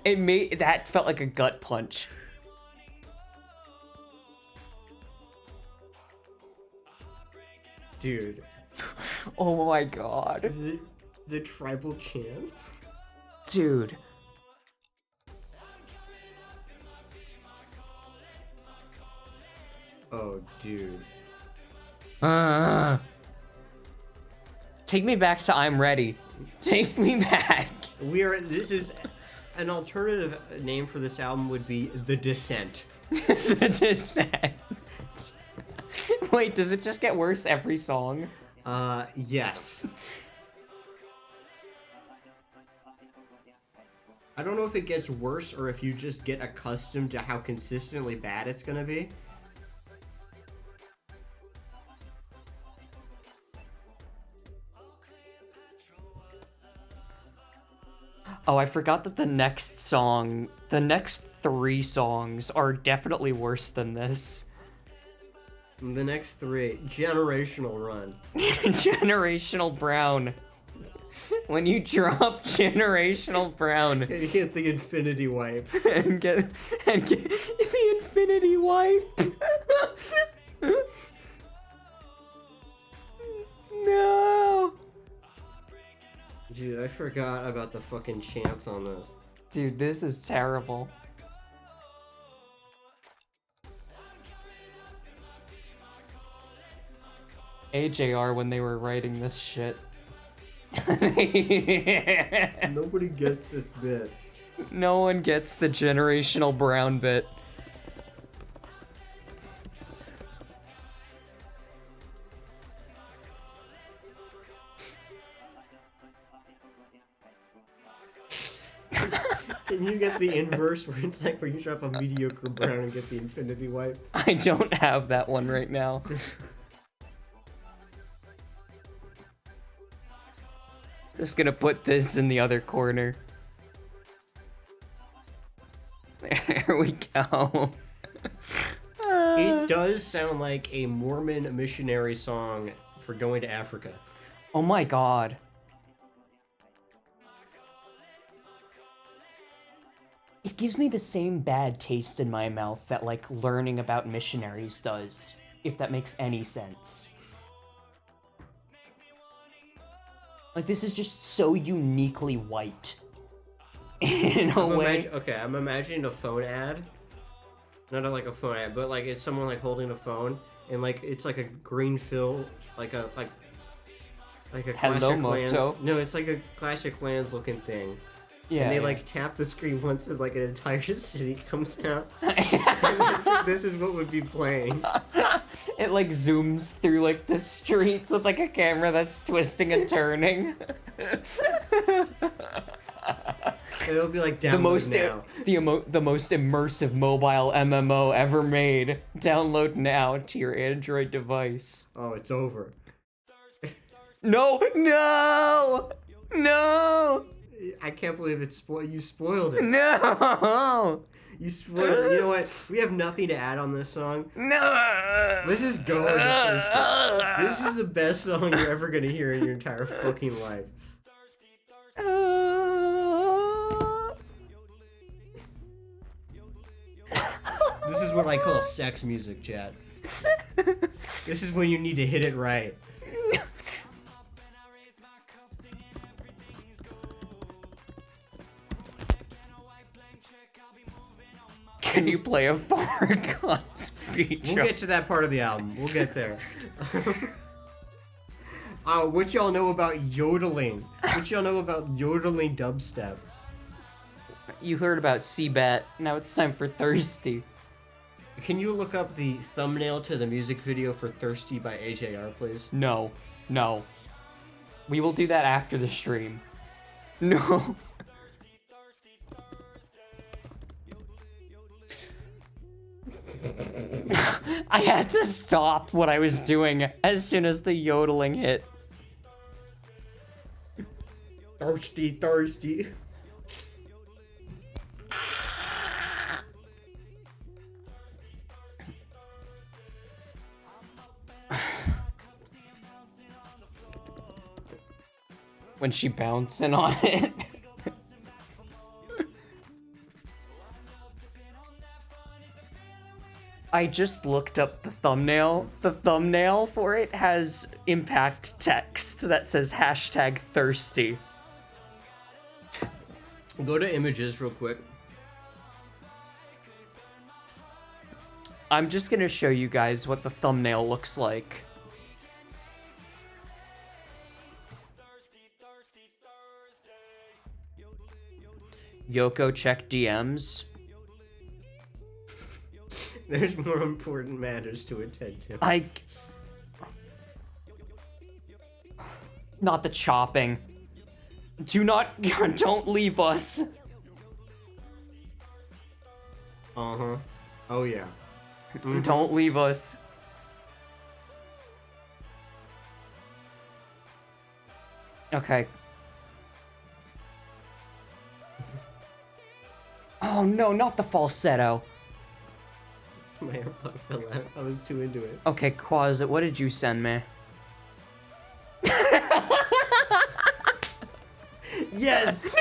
That felt like a gut punch. Dude, Oh my God. the tribal chants. Dude. Oh, dude. Take me back to I'm ready. Take me back. This is an alternative name for this album would be The Descent. The Descent. Wait, does it just get worse every song? Yes. I don't know if it gets worse or if you just get accustomed to how consistently bad it's gonna be. Oh, I forgot that the next 3 songs are definitely worse than this. The next 3, Generational Run. Generational Brown. When you drop Generational Brown And get the Infinity Wipe. and get the Infinity Wipe. No. Dude, I forgot about the fucking chants on this. Dude, this is terrible. AJR when they were writing this shit. Nobody gets this bit. No one gets the generational brown bit. Can you get the inverse where it's like where you drop a mediocre brown and get the infinity wipe? I don't have that one right now. Just gonna put this in the other corner. There we go. It does sound like a Mormon missionary song for going to Africa. Oh my god. It gives me the same bad taste in my mouth that, like, learning about missionaries does, if that makes any sense. Like, this is just so uniquely white. In a way. Okay, I'm imagining a phone ad. Not like a phone ad, but like it's someone like holding a phone, and like it's like a green fill, like a Clash Hello, of Clans. Moto. No, it's like a Clash of Clans looking thing. Yeah. And they yeah. like tap the screen once, and like an entire city comes out. This is what would be playing. It like zooms through like the streets with like a camera that's twisting and turning. It'll be like download The most now. the most immersive mobile MMO ever made. Download now to your Android device. Oh, it's over. No, no, no, I can't believe it's you spoiled it. no, You spoiled it. You know what? We have nothing to add on this song. no. Let's just go in the first. This is the best song you're ever gonna hear in your entire fucking life. This is what I call sex music, chat. This is when you need to hit it right. Can you play a Farrakhan speech? We'll get to that part of the album. We'll get there. What y'all know about yodeling? What y'all know about yodeling dubstep? You heard about Seabat. Now it's time for Thirsty. Can you look up the thumbnail to the music video for Thirsty by AJR, please? No, no. We will do that after the stream. No. I had to stop what I was doing as soon as the yodeling hit. Thirsty, thirsty. When she bouncing on it. I just looked up the thumbnail. The thumbnail for it has impact text that says hashtag thirsty. Go to images real quick. I'm just gonna show you guys what the thumbnail looks like. Yoko, check DMs. There's more important matters to attend to. Not the chopping. Do not, don't leave us. Uh-huh. Oh, yeah. Mhm. Don't leave us. Okay. Oh no, not the falsetto. My AirPod fell out. I was too into it. Okay, Quasit, what did you send me? Yes!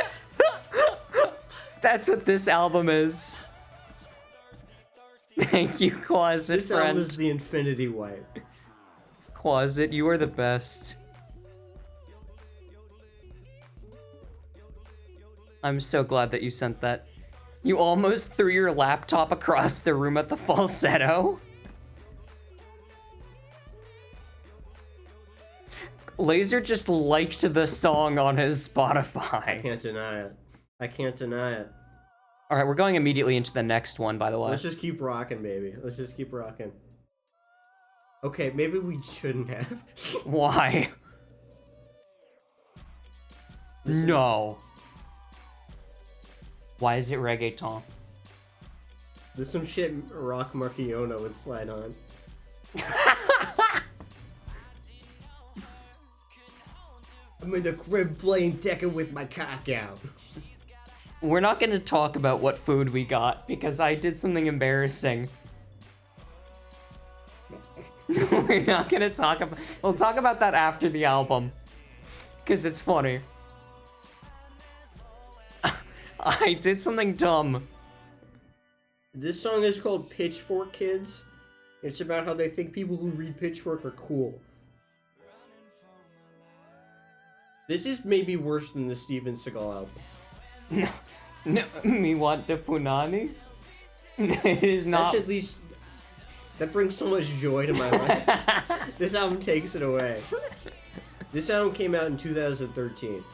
That's what this album is. Thank you, Quasit, This album friend. is the Infinity Wipe. Quasit, you are the best. I'm so glad that you sent that. You almost threw your laptop across the room at the falsetto. Laser just liked the song on his I Spotify. can't deny it. I can't deny it. All right, we're going immediately into the next one, by the way. Let's just keep rocking, baby. Let's just keep rocking. Okay, maybe we shouldn't have. Why? No. Why is it reggaeton? There's some shit Rock Marciano would slide on. I'm in the crib playing Deca with my cock out. We're not going to talk about what food we got because I did something embarrassing. We're not going to talk about... We'll talk about that after the album. Because it's funny. I did something dumb. This song is called Pitchfork Kids. It's about how they think people who read Pitchfork are cool. This is maybe worse than the Steven Seagal album. No, me want the punani? It is not... That's at least... That brings so much joy to my life. This album takes it away. This album came out in 2013.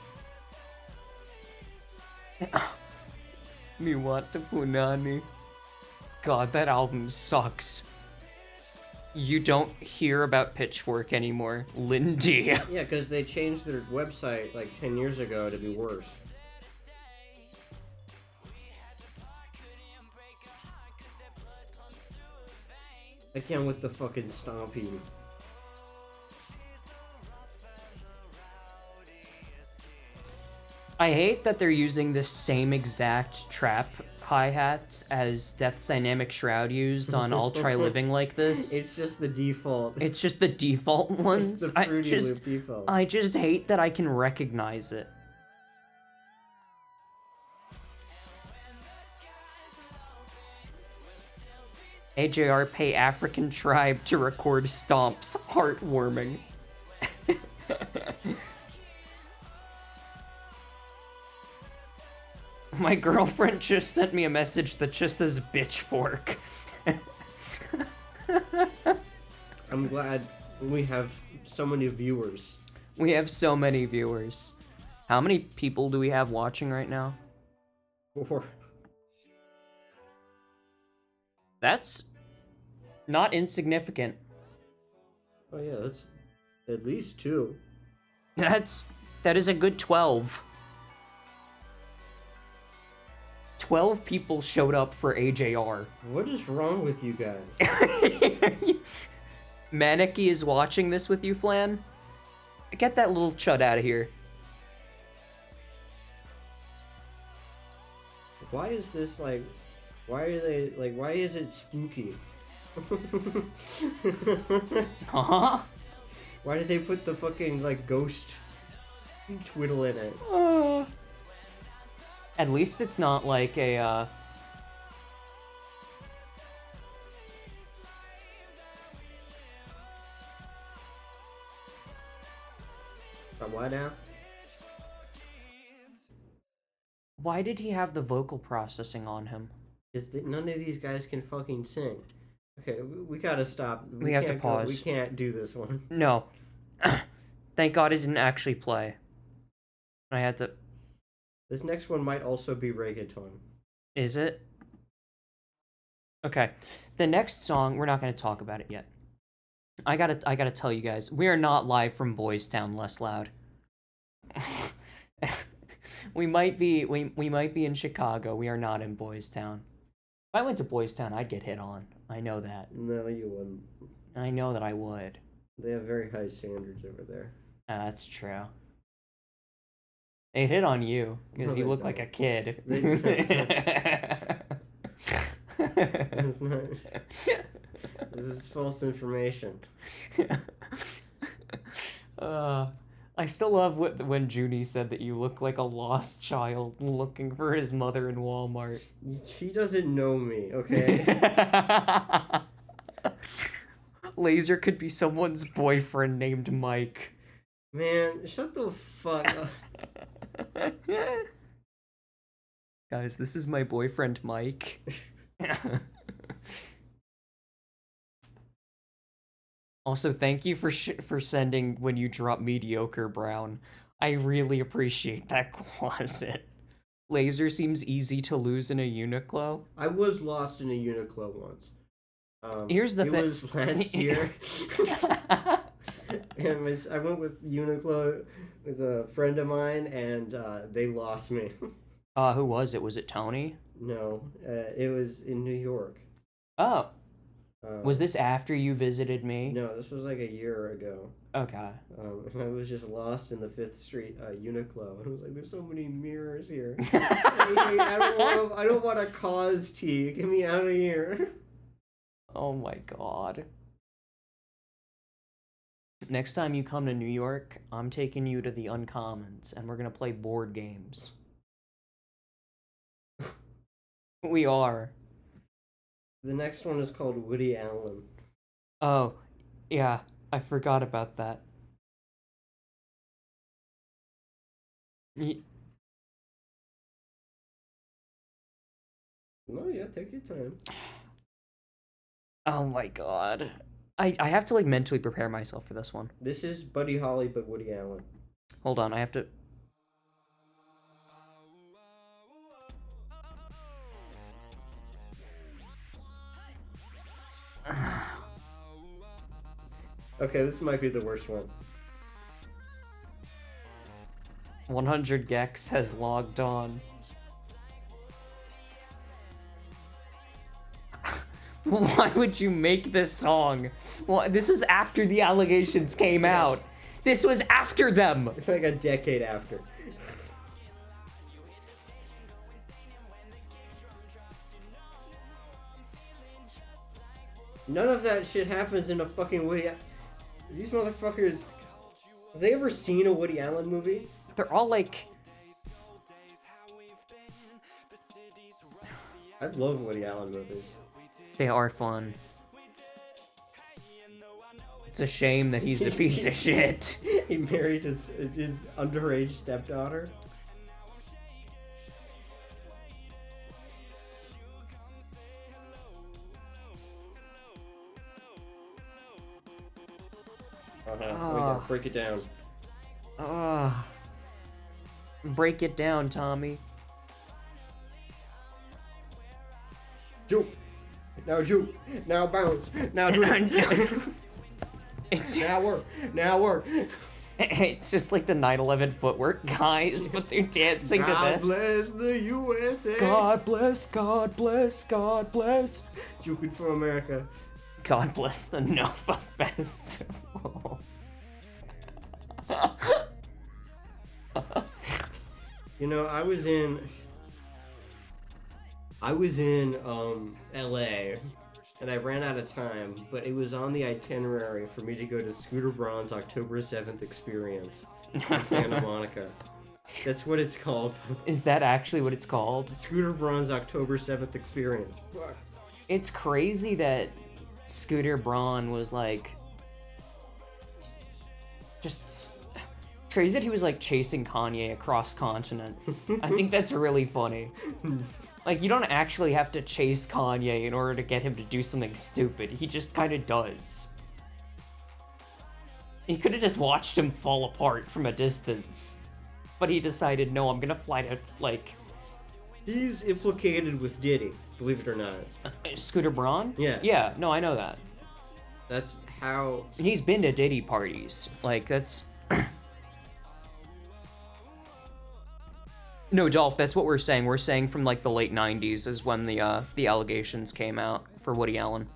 Me want the punani. God, that album sucks. You don't hear about Pitchfork anymore, Lindy. Yeah, because they changed their website like 10 years ago to be worse. Again with the fucking stomping. I hate that they're using the same exact trap hi-hats as Death's Dynamic Shroud used on I'll Try Living Like This. It's just the default. It's just the default ones. It's the Fruity Loop default. I just hate that I can recognize it. AJR pay African tribe to record stomps. Heartwarming. My girlfriend just sent me a message that just says bitchfork. I'm glad we have so many viewers. We have so many viewers. How many people do we have watching right now? 4. That's not insignificant. Oh yeah, that's at least 2. That is a good 12. 12 people showed up for AJR. What is wrong with you guys? Maneki is watching this with you, Flan. Get that little chud out of here. Why is this like... Why are they... Like, why is it spooky? Huh? Why did they put the fucking, like, ghost twiddle in it? At least it's not like a, Why now? Why did he have the vocal processing on him? Because none of these guys can fucking sing. Okay, we gotta stop. We have to can't go- pause. We can't do this one. No. Thank God it didn't actually play. I had to... This next one might also be reggaeton. Is it? Okay. The next song, we're not going to talk about it yet. I gotta tell you guys, we are not live from Boys Town, Less Loud. we might be in Chicago. We are not in Boys Town. If I went to Boys Town, I'd get hit on. I know that. No, you wouldn't. I know that I would. They have very high standards over there. That's true. They hit on you because No, you they look like a don't. kid. It's not. This is false information. I still love when Junie said that you look like a lost child looking for his mother in Walmart. She doesn't know me, okay? Laser could be someone's boyfriend named Mike. Man, shut the fuck up. Guys, this is my boyfriend Mike. Also, thank you for for sending when you drop mediocre, Brown. I really appreciate that closet. Laser seems easy to lose in a Uniqlo. I was lost in a Uniqlo once. Here's the it thing. was last year. And I went with Uniqlo with a friend of mine, and they lost me. Who was it? Was it Tony? No, it was in New York. Oh. Uh, Was this after you visited me? No, this was like a year ago. Okay. And I was just lost in the 5th Street Uniqlo. And I was like, there's so many mirrors here. I don't want to cause tea. Get me out of here. Oh my god. Next time you come to New York, I'm taking you to the Uncommons, and we're gonna play board games. We are. The next one is called Woody Allen. Oh, yeah, I forgot about that. No, yeah, take your time. Oh my god. I have to, like, mentally prepare myself for this one. This is Buddy Holly, but Woody Allen. Hold on, I have to... Okay, this might be the worst one. 100 Gex has logged on. Why would you make this song? Well, this was after the allegations came out. This was after them. It's like a decade after. None of that shit happens in a fucking Woody. These motherfuckers. Have they ever seen a Woody Allen movie? They're all like... I love Woody Allen movies. They are fun. It's a shame that he's a piece of shit. He married his underage stepdaughter. We gotta break it down. Break it down, Tommy. Juke! Now juke! Now bounce! Now do it! It's Now work! it's just like the 9/11 footwork guys, but they're dancing to God this. bless the USA! God bless, God bless, God bless. Juking for America. God bless the Nova Festival. You know, I was in LA, and I ran out of time, but it was on the itinerary for me to go to Scooter Braun's October 7th experience in Santa Monica. That's what it's called. Is that actually what it's called? Scooter Braun's October 7th experience. It's crazy that Scooter Braun was like... It's crazy that he was like chasing Kanye across continents. I think that's really funny. Like, you don't actually have to chase Kanye in order to get him to do something stupid. He just kind of does. He could have just watched him fall apart from a distance. But he decided, no, I'm gonna fly to, like... He's implicated with Diddy, believe it or not. Scooter Braun? Yeah. Yeah, no, I know that. That's how... He's been to Diddy parties. Like, that's... No, Dolph, that's what we're saying. We're saying from, like, the late 90s is when the allegations came out for Woody Allen.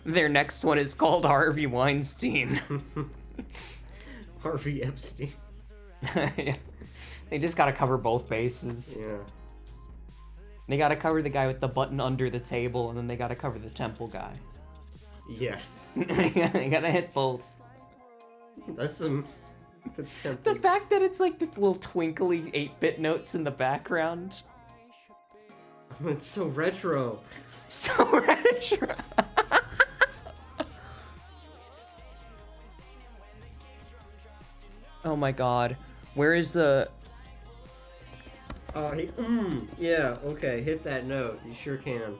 Their next one is called Harvey Weinstein. Harvey Epstein. Yeah. They just gotta cover both bases. Yeah. They gotta cover the guy with the button under the table, and then they gotta cover the temple guy. Yes. They gotta hit both. That's some... The fact that it's like this little twinkly 8-bit notes in the background. It's so retro. So retro. Oh my god. Where is the... Yeah, okay, hit that note. You sure can.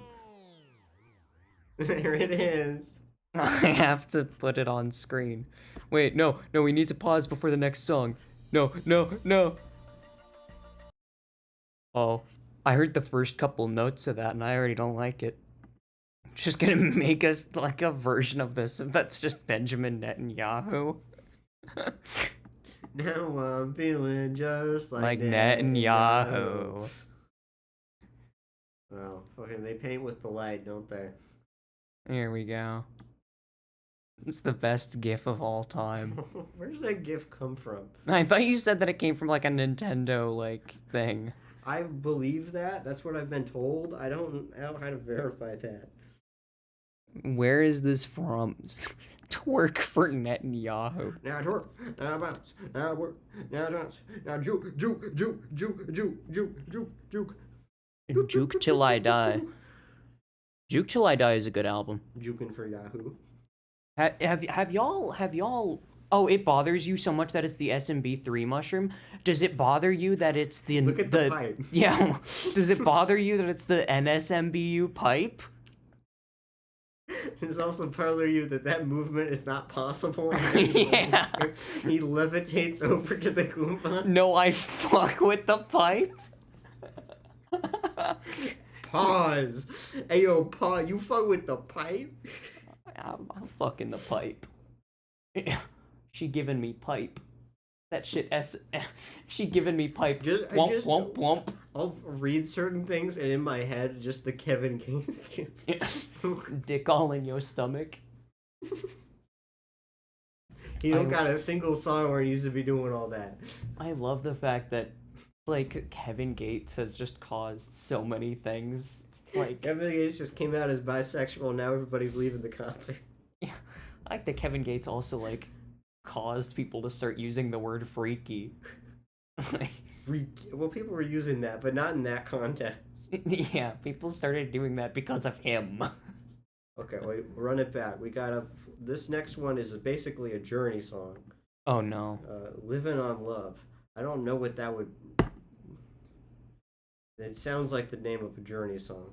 There it is. I have to put it on screen. Wait, no, we need to pause before the next song. No. Oh, I heard the first couple notes of that and I already don't like it. Just gonna make us like a version of this that's just Benjamin Netanyahu. Now I'm feeling just Like Netanyahu. Well, fucking they paint with the light, don't they? Here we go. It's the best GIF of all time. Where does that GIF come from? I thought you said that it came from like a Nintendo like thing. I believe that. That's what I've been told. I don't know how to verify that. Where is this from? Twerk for Netanyahu. Now twerk, now bounce, now work, now dance, now juke. Juke Till I Die. Juke Till I Die is a good album. Juking for Yahoo. Have y'all? Oh, it bothers you so much that it's the SMB3 mushroom. Does it bother you that it's the Look at the pipe. Yeah. Does it bother you that it's the NSMBU pipe? Does also bother you that movement is not possible? Yeah. He levitates over to the Goomba. No, I fuck with the pipe. Pause. Hey yo, pause. You fuck with the pipe? I'm fucking the pipe. She giving me pipe. That shit she giving me pipe. Womp. I'll read certain things and in my head just the Kevin Gates. Dick all in your stomach. He don't got a single song where he needs to be doing all that. I love the fact that like Kevin Gates has just caused so many things. Like Kevin Gates just came out as bisexual and now everybody's leaving the concert. Yeah, I like that Kevin Gates also like caused people to start using the word freaky. Well, people were using that, but not in that context. Yeah, people started doing that because of him. Okay, wait, run it back. We got this next one is basically a Journey song. Oh no. Living on Love. I don't know what that would... It sounds like the name of a Journey song.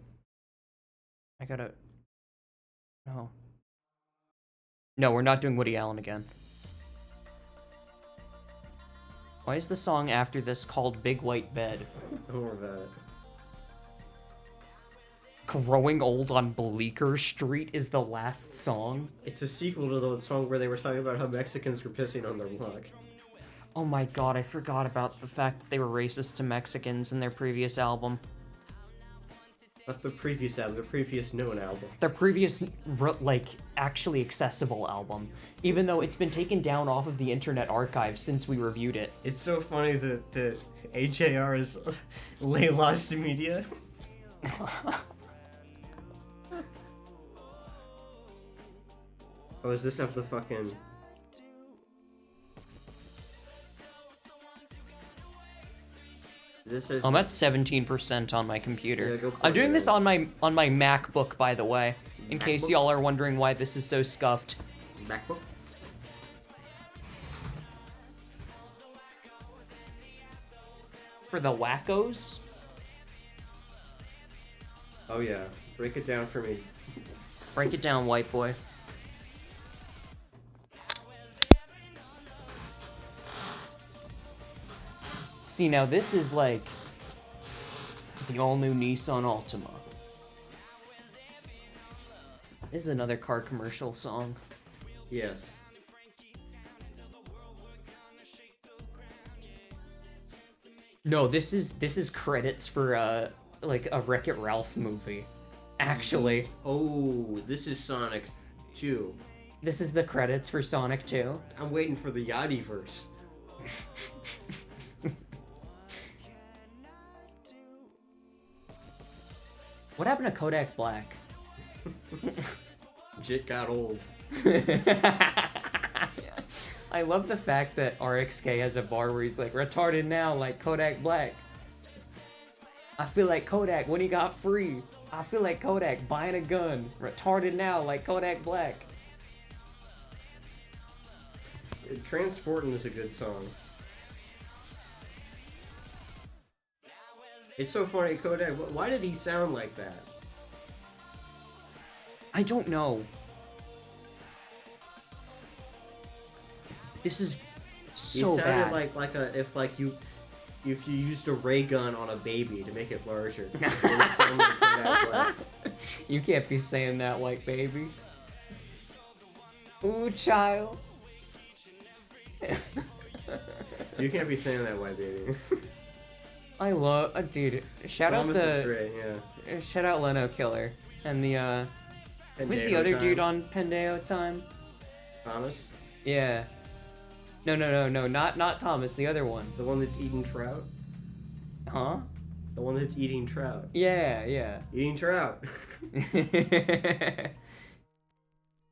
I gotta... No. No, we're not doing Woody Allen again. Why is the song after this called Big White Bed? Don't worry about it. Growing Old on Bleecker Street is the last song? It's a sequel to the song where they were talking about how Mexicans were pissing on their luck. Oh my god, I forgot about the fact that they were racist to Mexicans in their previous album. Not the previous album, the previous known album. Their previous, like, actually accessible album. Even though it's been taken down off of the Internet Archive since we reviewed it. It's so funny that the AJR is lay lost to media. Oh, does this have the fucking... This is... I'm at 17% on my computer. Yeah, go plug I'm doing it this in. on my MacBook, by the way, in case MacBook? y'all are wondering why this is so scuffed. MacBook? For the wackos? Oh yeah, break it down for me. Break it down, white boy. See, now this is like the all-new Nissan Altima. This is another car commercial song. Yes. No, this is credits for like a Wreck-It Ralph movie. Actually, Oh, this is Sonic 2. this is the credits for Sonic 2. I'm waiting for the Yachtyverse. What happened to Kodak Black? Jit got old. I love the fact that RXK has a bar where he's like, retarded now, like Kodak Black. I feel like Kodak when he got free. I feel like Kodak buying a gun. Retarded now, like Kodak Black. Transportin' is a good song. It's so funny, Kodak. Why did he sound like that? I don't know. This is so he sounded bad. like if you used a ray gun on a baby to make it larger. It would sound like that way. You can't be saying that, white baby. Ooh, child. You can't be saying that way, baby. I love, dude. Shout Thomas out is the, great, yeah. shout out Leno Killer and the who's the Pendeo other time. dude on Pendeo Time? Thomas, Yeah. No, not Thomas. The other one. the one that's eating trout. Huh? The one that's eating trout. Yeah. Eating trout.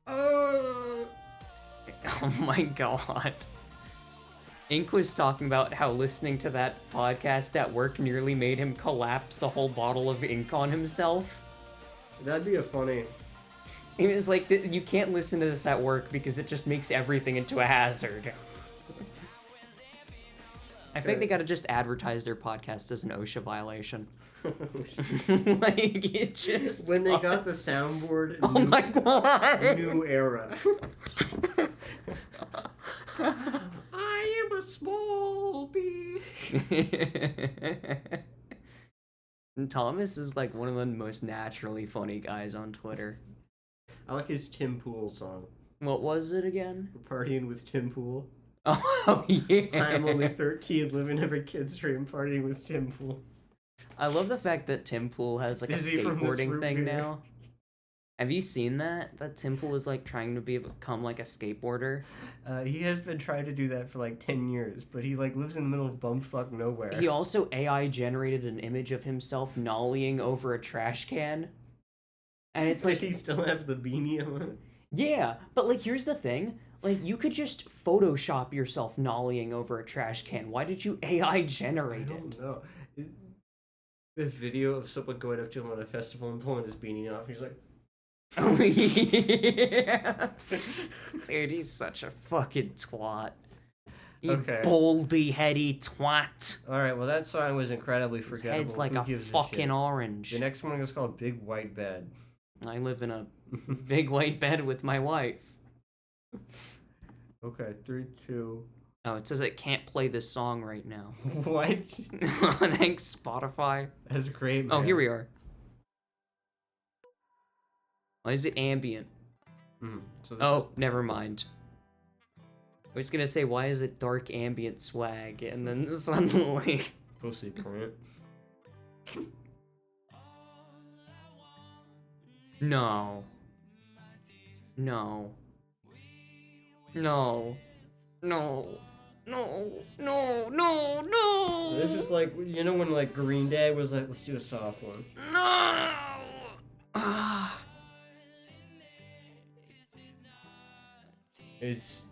Oh my god. Ink was talking about how listening to that podcast at work nearly made him collapse the whole bottle of ink on himself. That'd be a funny. He was like, you can't listen to this at work because it just makes everything into a hazard. I think they gotta just advertise their podcast as an OSHA violation. Like, it just... When they got the soundboard, Oh my god! new era. I am a small bee. And Thomas is like one of the most naturally funny guys on Twitter. I like his Tim Pool song. What was it again? Partying with Tim Pool. Oh, yeah. I'm only 13, living every kid's dream, partying with Tim Pool. I love the fact that Tim Pool has like a Is he from this skateboarding root thing beer? now. Have you seen that? That Tim Pool is like trying to become like a skateboarder. He has been trying to do that for like 10 years, but he like lives in the middle of bumfuck nowhere. He also AI generated an image of himself nollying over a trash can. And it's Does like, he still have the beanie on? yeah, but like here's the thing. Like you could just Photoshop yourself nollying over a trash can. Why did you AI I generate don't it? know. The video of someone going up to him on a festival and pulling his beanie off, he's like, Oh, yeah. Dude, he's such a fucking twat. You Okay. boldy heady twat. alright, well that song was incredibly His forgettable. head's like Who a gives fucking shit? orange. The next one is called Big White Bed. I live in a big white bed with my wife. Okay, 3, 2. Oh, it says it can't play this song right now. What? Thanks, Spotify. That's great, man. Oh, here we are. Why is it ambient? So this Oh, is... never mind. I was gonna say, why is it dark ambient swag? And then suddenly... Pussy print. No. No. No. No. No. No. No. No. This is like, you know when like Green Day was like, let's do a soft one. No. Ah. It's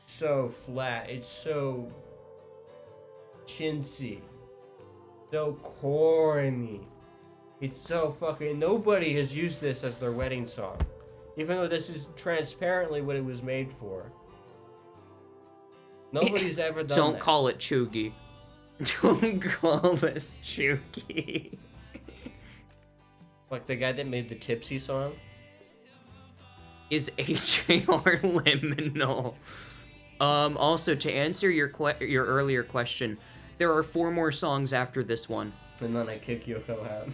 so flat. It's so chintzy. So corny. It's so fucking... Nobody has used this as their wedding song. Even though this is transparently what it was made for. Nobody's ever done Don't that. call it chuggy. Don't call this chuggy. Like the guy that made the Tipsy song. Is AJR liminal? Also, to answer your earlier question, there are 4 more songs after this one. And then I kick Yoko out.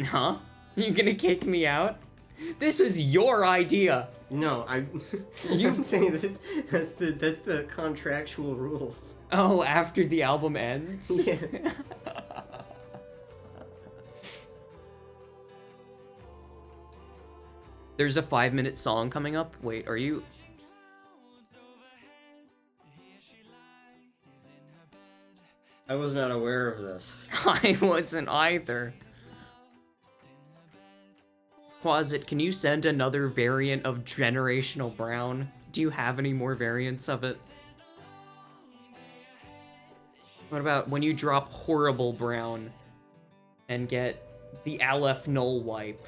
Huh? You gonna kick me out? This was your idea. No, I'm saying that's the contractual rules. Oh, after the album ends? Yeah. There's a 5-minute song coming up. Wait, are you... I was not aware of this. I wasn't either. Quasit, can you send another variant of Generational Brown? Do you have any more variants of it? What about when you drop Horrible Brown and get the Aleph Null wipe?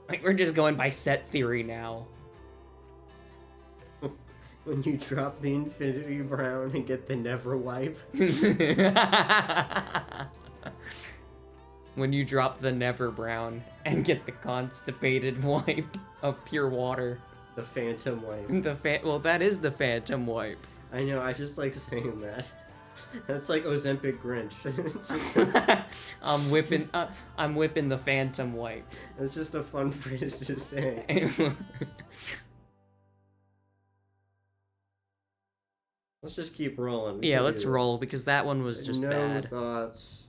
Like, we're just going by set theory now. When you drop the Infinity Brown and get the Never Wipe. When you drop the Never Brown and get the constipated wipe of pure water. The Phantom Wipe. Well, that is the Phantom Wipe. I know, I just like saying that. That's like Ozempic Grinch. I'm whipping the Phantom Wipe. It's just a fun phrase to say. Let's just keep rolling. We Yeah, can let's do this. roll because that one was just no bad. thoughts.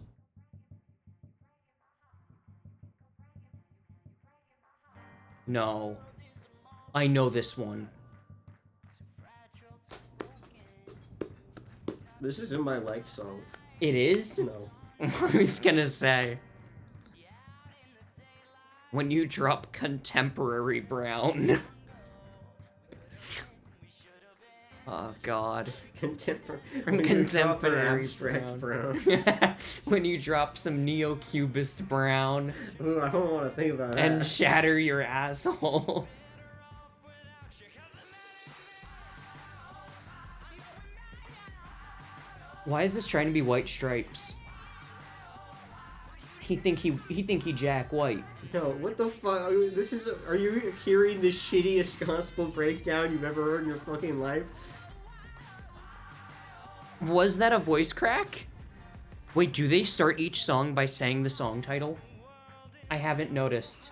No. I know this one. This is in my liked songs. It is? No. I was gonna say. When you drop Contemporary Brown. Oh god. Contemporary abstract brown. When you drop some Neo-Cubist Brown Ooh, I don't want to think about and that. shatter your asshole. Why is this trying to be White Stripes? He think he Jack White. No, what the fuck? This is. Are you hearing the shittiest gospel breakdown you've ever heard in your fucking life? Was that a voice crack? Wait, do they start each song by saying the song title? I haven't noticed.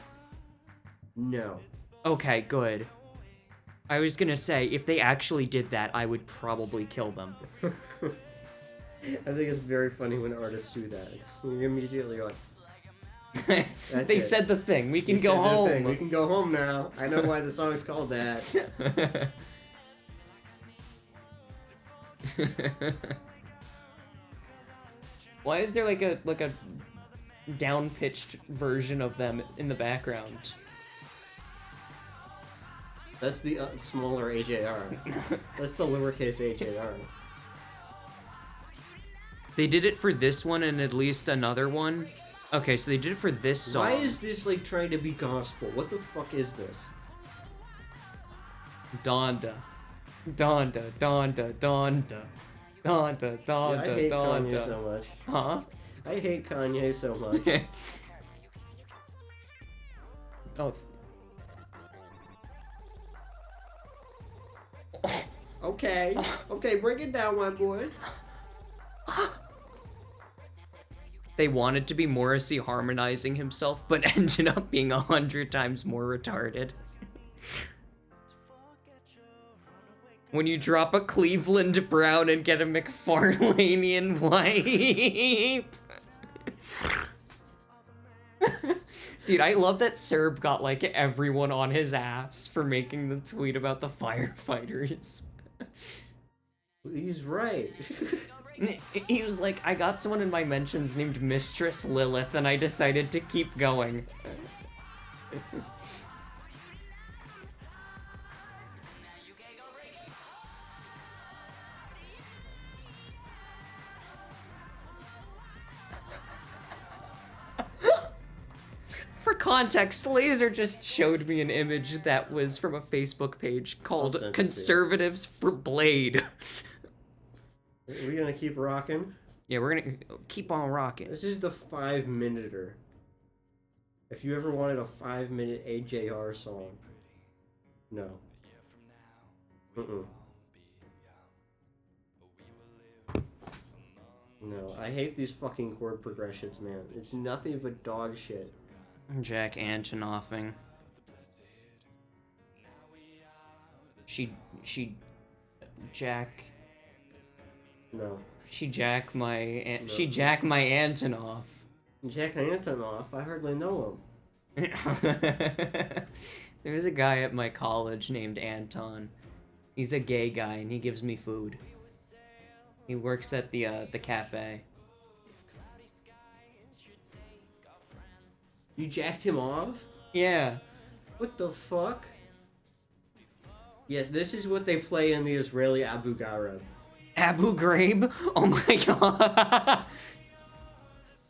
No. Okay, good. I was gonna say, if they actually did that, I would probably kill them. I think it's very funny when artists do that. You immediately are like, That's They it. said the thing. We can "You go said the home. thing. We can go home now. I know why the song's called that. Why is there like a down-pitched version of them in the background? That's the smaller AJR. That's the lowercase AJR. They did it for this one and at least another one. Okay, so they did it for this song. Why is this like trying to be gospel? What the fuck is this? Donda. Donda, Donda, Donda. Donda, Dude, Donda, I hate Kanye Donda. so much. Huh? I hate Kanye so much. Oh. Okay. Okay, break it down, my boy. They wanted to be Morrissey harmonizing himself, but ended up being 100 times more retarded. When you drop a Cleveland Brown and get a McFarlanean wipe. Dude, I love that Serb got, like, everyone on his ass for making the tweet about the firefighters. He's right. He was like, I got someone in my mentions named Mistress Lilith, and I decided to keep going. For context, Laser just showed me an image that was from a Facebook page called send it to you. Conservatives for Blade. Are we gonna keep rocking? Yeah, we're gonna keep on rocking. This is the 5-minuter. If you ever wanted a 5-minute AJR song. No. No, I hate these fucking chord progressions, man. It's nothing but dog shit. Jack Antonoffing. Jack No. She Jack my No. Antonoff. Jack Antonoff, I hardly know him. There was a guy at my college named Anton. He's a gay guy and he gives me food. He works at the cafe. You jacked him off? Yeah. What the fuck? Yes, this is what they play in the Israeli Abu Ghraib. Abu Ghraib? Oh my god.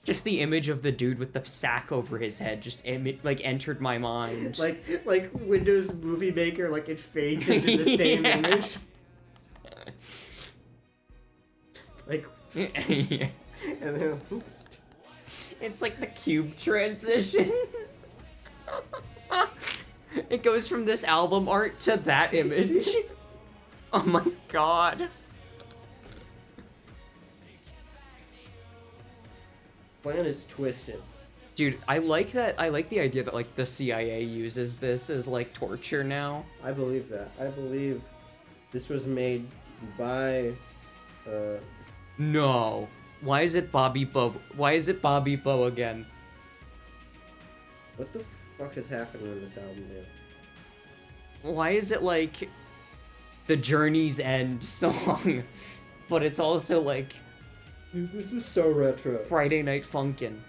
Just the image of the dude with the sack over his head just entered my mind. Like Windows Movie Maker, like it fades into the same Yeah. image. It's like, Yeah. and then It's like the cube transition. It goes from this album art to that image. Oh my god. Plan is twisted. Dude, I like that. I like the idea that like the CIA uses this as like torture now. I believe that. I believe this was made by. No. Why is it Bobby Bo? Why is it Bobby Bo again? What the fuck is happening in this album here? Why is it like the Journey's End song, but it's also like Dude, this is so retro. Friday Night Funkin'?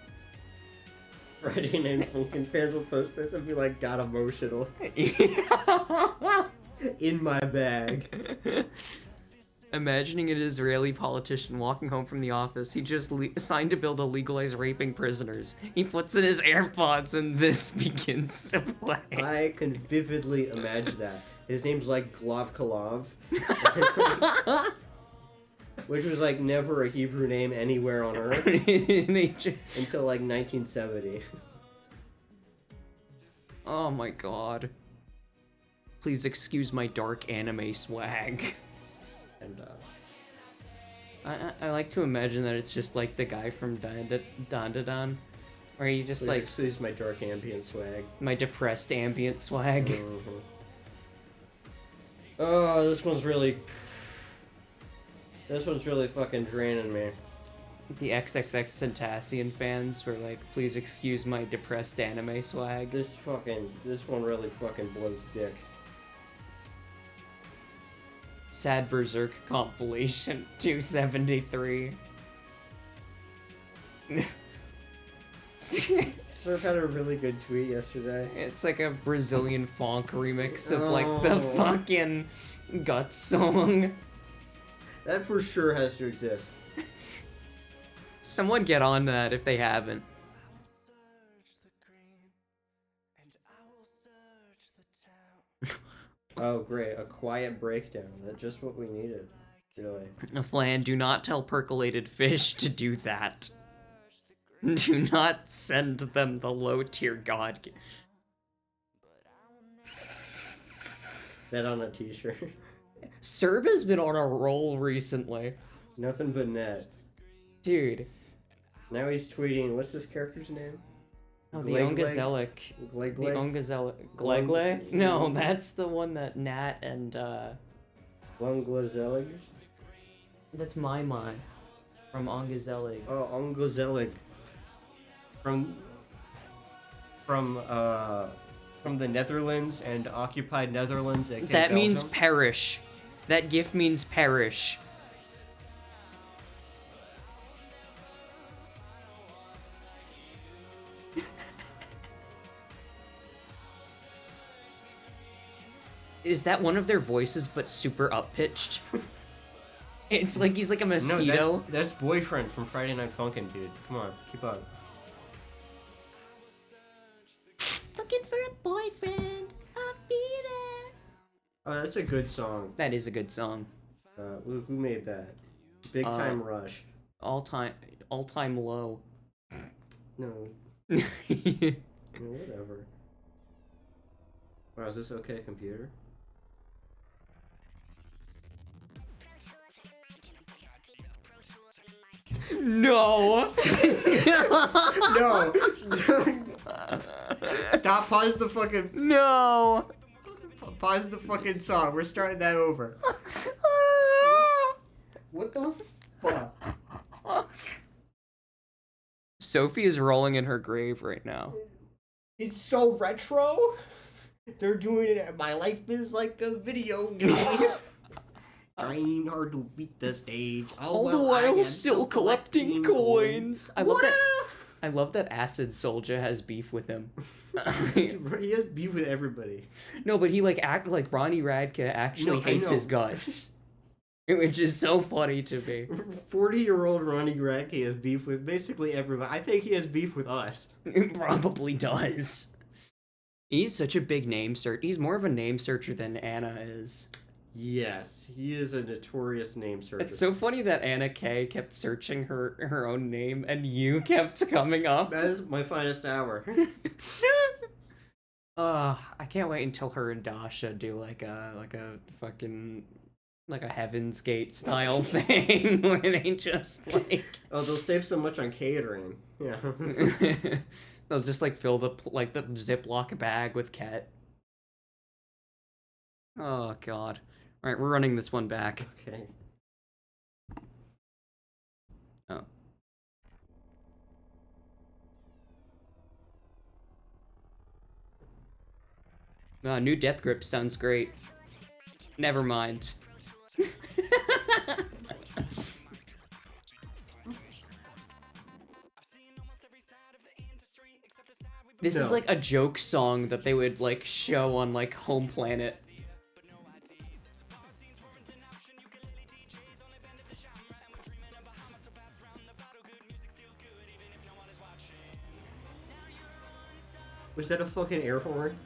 Friday Night Funkin' fans will post this and be like, got emotional. In my bag. Imagining an Israeli politician walking home from the office. He just signed a bill to legalize raping prisoners. He puts in his AirPods and this begins to play. I can vividly imagine that. His name's like Glav Kalav. Which was like never a Hebrew name anywhere on Earth until like 1970. Oh my god. Please excuse my dark anime swag. And I like to imagine that it's just like the guy from Dandadan, where he just please like excuse my dark ambient swag. my depressed ambient swag. Mhm. Oh, this one's really fucking draining me. The XXX Centacian fans were like, please excuse my depressed anime swag. This one really fucking blows dick. Sad Berserk compilation 273. Surf had a really good tweet yesterday. It's like a Brazilian funk remix of like the Oh. fucking Guts song. That for sure has to exist. Someone get on that if they haven't. Oh great, a quiet breakdown. That's just what we needed. Really. Flan, do not tell percolated fish to do that. Do not send them the low tier god. That on a t-shirt. Serb has been on a roll recently. Nothing but net. Dude. Now he's tweeting, what's this character's name? Oh, the Glegleg? Ongazelic. Glegleg? The Ongazelic. Glegle? No, that's the one that Nat and, Glungazelig? that's my mind. From Ongazelic. Oh, Ongazelig. From the Netherlands and occupied Netherlands. aka That means Belgium. perish. That gif means perish. Is that one of their voices but super up-pitched? It's like he's like a mosquito. No, that's boyfriend from Friday Night Funkin', dude. Come on, keep up. Looking for a boyfriend. I'll be there. Oh, that's a good song. That is a good song. Who made that? Big Time Rush. All time low. No, whatever. Wow, is this okay, computer? No. No! Stop, pause the fucking... No. Pause the fucking song. We're starting that over. What the fuck? Sophie is rolling in her grave right now. It's so retro. They're doing it. My life is like a video game. Trying hard to beat the stage. All the I while am still collecting coins. I love that Acid Soldier has beef with him. He has beef with everybody. No, but he like Ronnie Radke actually No, I hates know. his guts. Which is so funny to me. 40-year-old Ronnie Radke has beef with basically everybody. I think he has beef with us. It probably does. He's such a big name search. He's more of a name searcher than Anna is. Yes, he is a notorious name searcher. It's so funny that Anna Kay kept searching her own name and you kept coming up. That is my finest hour. I can't wait until her and Dasha do like a fucking like a Heaven's Gate style thing where they just like Oh, they'll save so much on catering. Yeah. they'll just like fill the Ziploc bag with Ket. Oh god. All right, we're running this one back. Okay. Oh. New Death Grip sounds great. Never mind. This is No. like a joke song that they would like show on like Home Planet. Was that a fucking air horn?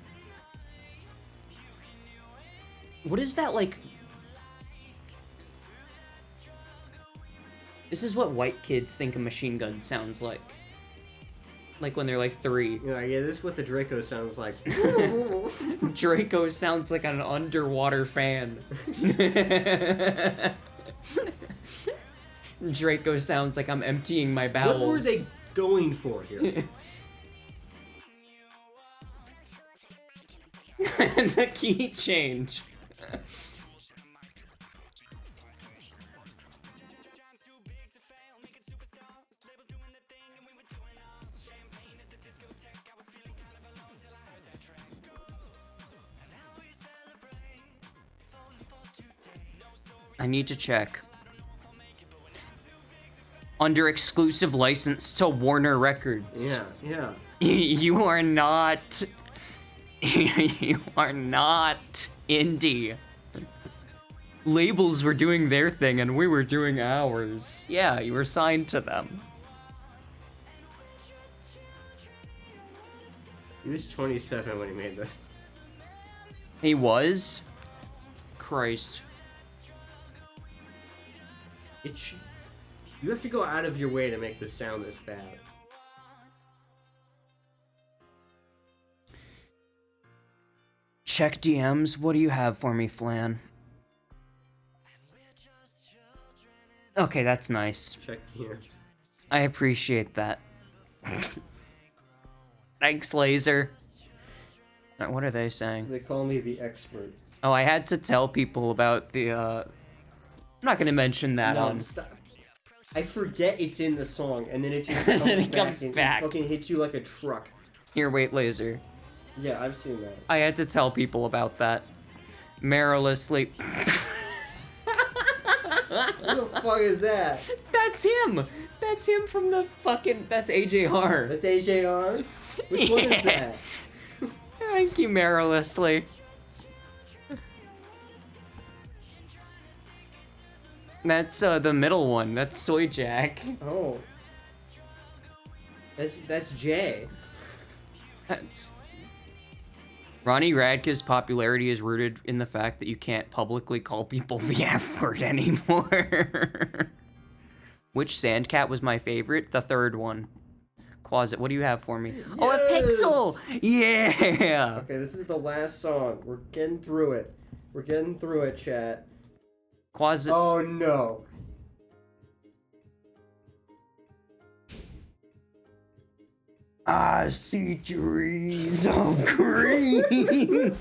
What is that like? This is what white kids think a machine gun sounds like. Like when they're like 3. Yeah, this is what the Draco sounds like. Draco sounds like an underwater fan. Draco sounds like I'm emptying my bowels. What were they going for here? The key change. I need to check. Under exclusive license to Warner Records. Yeah. You are not... You are not indie. Labels were doing their thing and we were doing ours. Yeah, you were signed to them. He was 27 when he made this. He was? Christ. You have to go out of your way to make this sound this bad. Check DMs. What do you have for me, Flan? Okay, that's nice. Check here. I appreciate that. Thanks, Laser. What are they saying? They call me the expert. Oh, I had to tell people about the, I'm not gonna mention that No, on... stop. I forget it's in the song, and then it just And comes then it back comes and back. fucking hits you like a truck. Here, wait, Laser. Yeah, I've seen that. I had to tell people about that. Marilously... What the fuck is that? That's him! That's him from the fucking... That's AJR. That's AJR? Which one is that? Thank you, Marilously. That's, the middle one. That's Soy Jack. Oh. That's Jay. That's... Ronnie Radke's popularity is rooted in the fact that you can't publicly call people the F word anymore. Which Sandcat was my favorite? The third one. Quasit, what do you have for me? Yes! Oh, a pixel! Yeah! Okay, this is the last song. We're getting through it. We're getting through it, chat. Quasit's... Oh no. I see trees of green.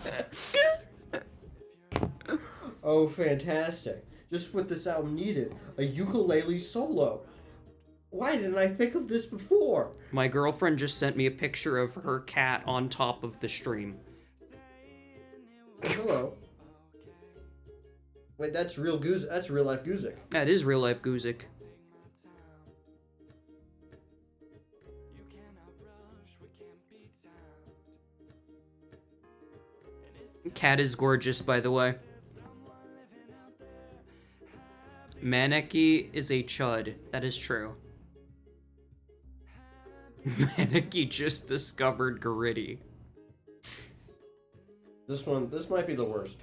Oh, fantastic. Just what this album needed. A ukulele solo. Why didn't I think of this before? My girlfriend just sent me a picture of her cat on top of the stream. Hello. Wait, that's real Gusic. That's real life Gusic. That is real life Gusic. Cat is gorgeous, by the way. Maneki is a chud. That is true. Maneki just discovered Gritty. This might be the worst.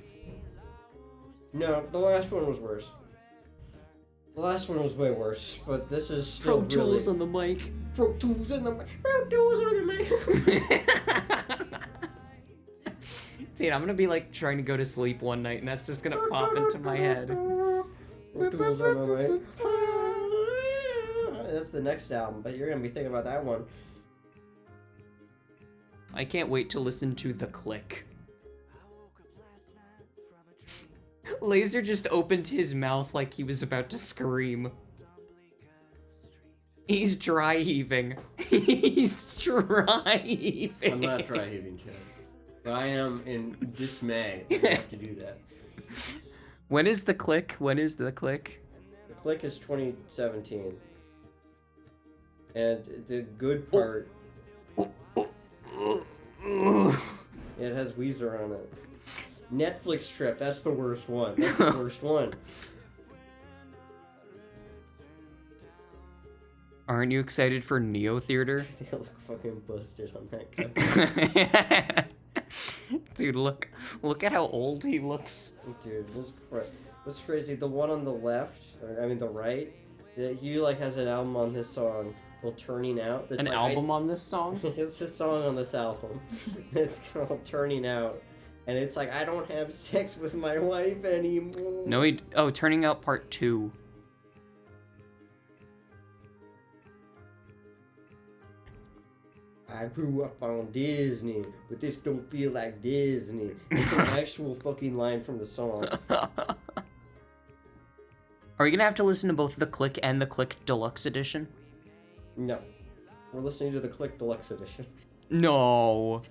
No, the last one was worse. The last one was way worse, but this is still Pro Tools really... on the mic. Pro Tools on the mic. Pro Tools on the mic. Dude, I'm gonna be like trying to go to sleep one night and that's just gonna pop into my head. Pro Tools on the mic. That's the next album, but you're gonna be thinking about that one. I can't wait to listen to The Click. Laser just opened his mouth like he was about to scream. He's dry heaving. He's dry heaving. I'm not dry heaving, Chad. But I am in dismay that I have to do that. When is The Click? When is The Click? The Click is 2017. And the good part... It has Weezer on it. Netflix Trip, that's the worst one. That's the worst one. Aren't you excited for Neo Theater? They look fucking busted on that guy. Dude, look at how old he looks. Dude, this is crazy. The one on the left, or I mean the right, he like has an album on this song called Turning Out. That's An like, album on this song? It's a song on this album. It's called Turning Out. And it's like, I don't have sex with my wife anymore. No, Turning Out Part 2. I grew up on Disney, but this don't feel like Disney. It's an actual fucking line from the song. Are you gonna have to listen to both The Click and The Click Deluxe Edition? No. We're listening to the Click Deluxe Edition. No.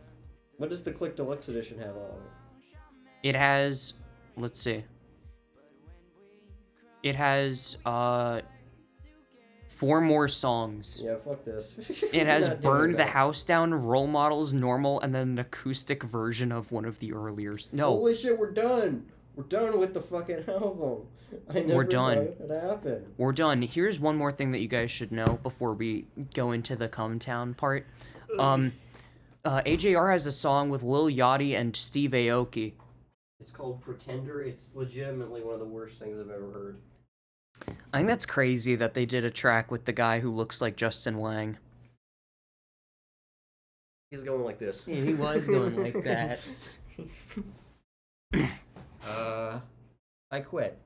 What does the Click Deluxe Edition have on it? It has, let's see. It has 4 more songs. Yeah, fuck this. It has Not doing Burn the that. House Down, Role Models, Normal, and then an acoustic version of one of the earlier. No, Holy shit, we're done. We're done with the fucking album. I never done. thought it happened. we're done. Here's one more thing that you guys should know before we go into the Come Town part. AJR has a song with Lil Yachty and Steve Aoki. It's called Pretender. It's legitimately one of the worst things I've ever heard. I think that's crazy that they did a track with the guy who looks like Justin Wang. He's going like this. Yeah, he was going like that. I quit.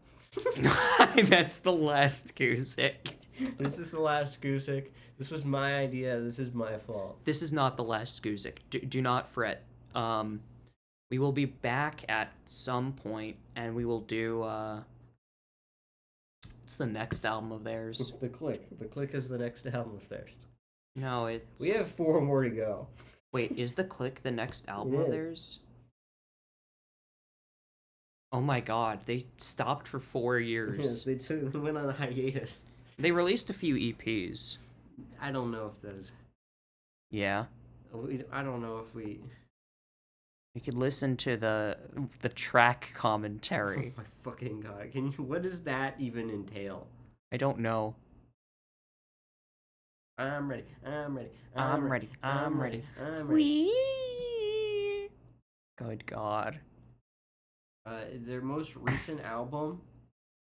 That's the last Gusic. This is the last Gusic. This was my idea. This is my fault. This is not the last Gusic. Do not fret. We will be back at some point, and we will do, what's the next album of theirs? The Click. The Click is the next album of theirs. No, it's... We have 4 more to go. Wait, is The Click the next album It of is. theirs? Oh my god, they stopped for 4 years. They went on a hiatus. They released a few EPs. I don't know if those... Yeah. I don't know if we... You could listen to the track commentary. Oh my fucking god. What does that even entail? I don't know. I'm ready. I'm ready. I'm ready. I'm ready. I'm ready. Good god. Their most recent album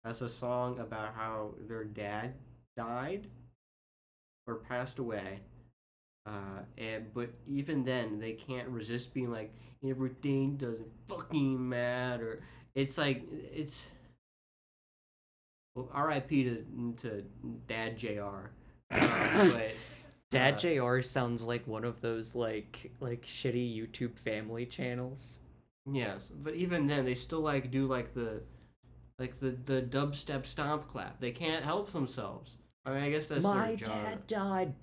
has a song about how their dad died or passed away. But even then, they can't resist being like, everything doesn't fucking matter. It's like, it's... Well, R.I.P. to Dad JR. But... Dad JR sounds like one of those, like shitty YouTube family channels. Yes, but even then, they still, like, do, like, the dubstep stomp clap. They can't help themselves. I mean, I guess that's My their genre. dad died.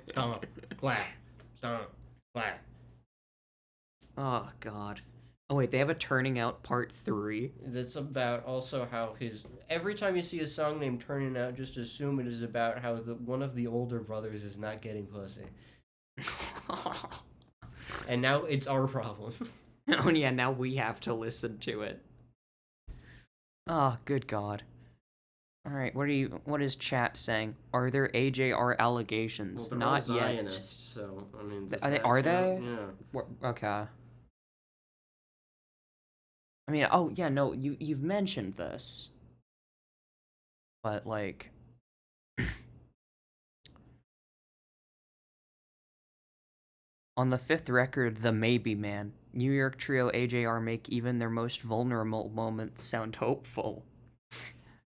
Stomp, clap, stomp, clap. Oh god. Oh wait, they have a Turning Out Part 3. That's about also how every time you see a song named Turning Out, just assume it is about how one of the older brothers is not getting pussy. And now it's our problem. Oh yeah, now we have to listen to it. Oh, good god. All right, what is chat saying? Are there AJR allegations? Well, they're Not all yet. Zionists, so I mean, does Are they? that Are count? they? Yeah. Okay. I mean, oh yeah, no, you've mentioned this, but like, on the fifth record, the Maybe Man, New York trio AJR make even their most vulnerable moments sound hopeful.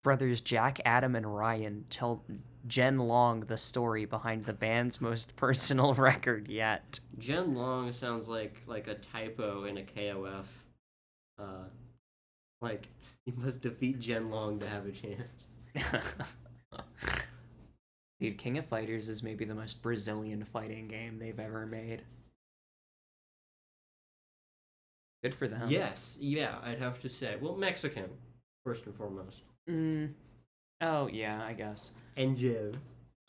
Brothers Jack, Adam, and Ryan tell Jen Long the story behind the band's most personal record yet. Jen Long sounds like a typo in a KOF. Like you must defeat Jen Long to have a chance. Dude, King of Fighters is maybe the most Brazilian fighting game they've ever made. Good for them. Yes, yeah, I'd have to say. Well, Mexican, first and foremost. Oh, yeah, I guess. And Jiv.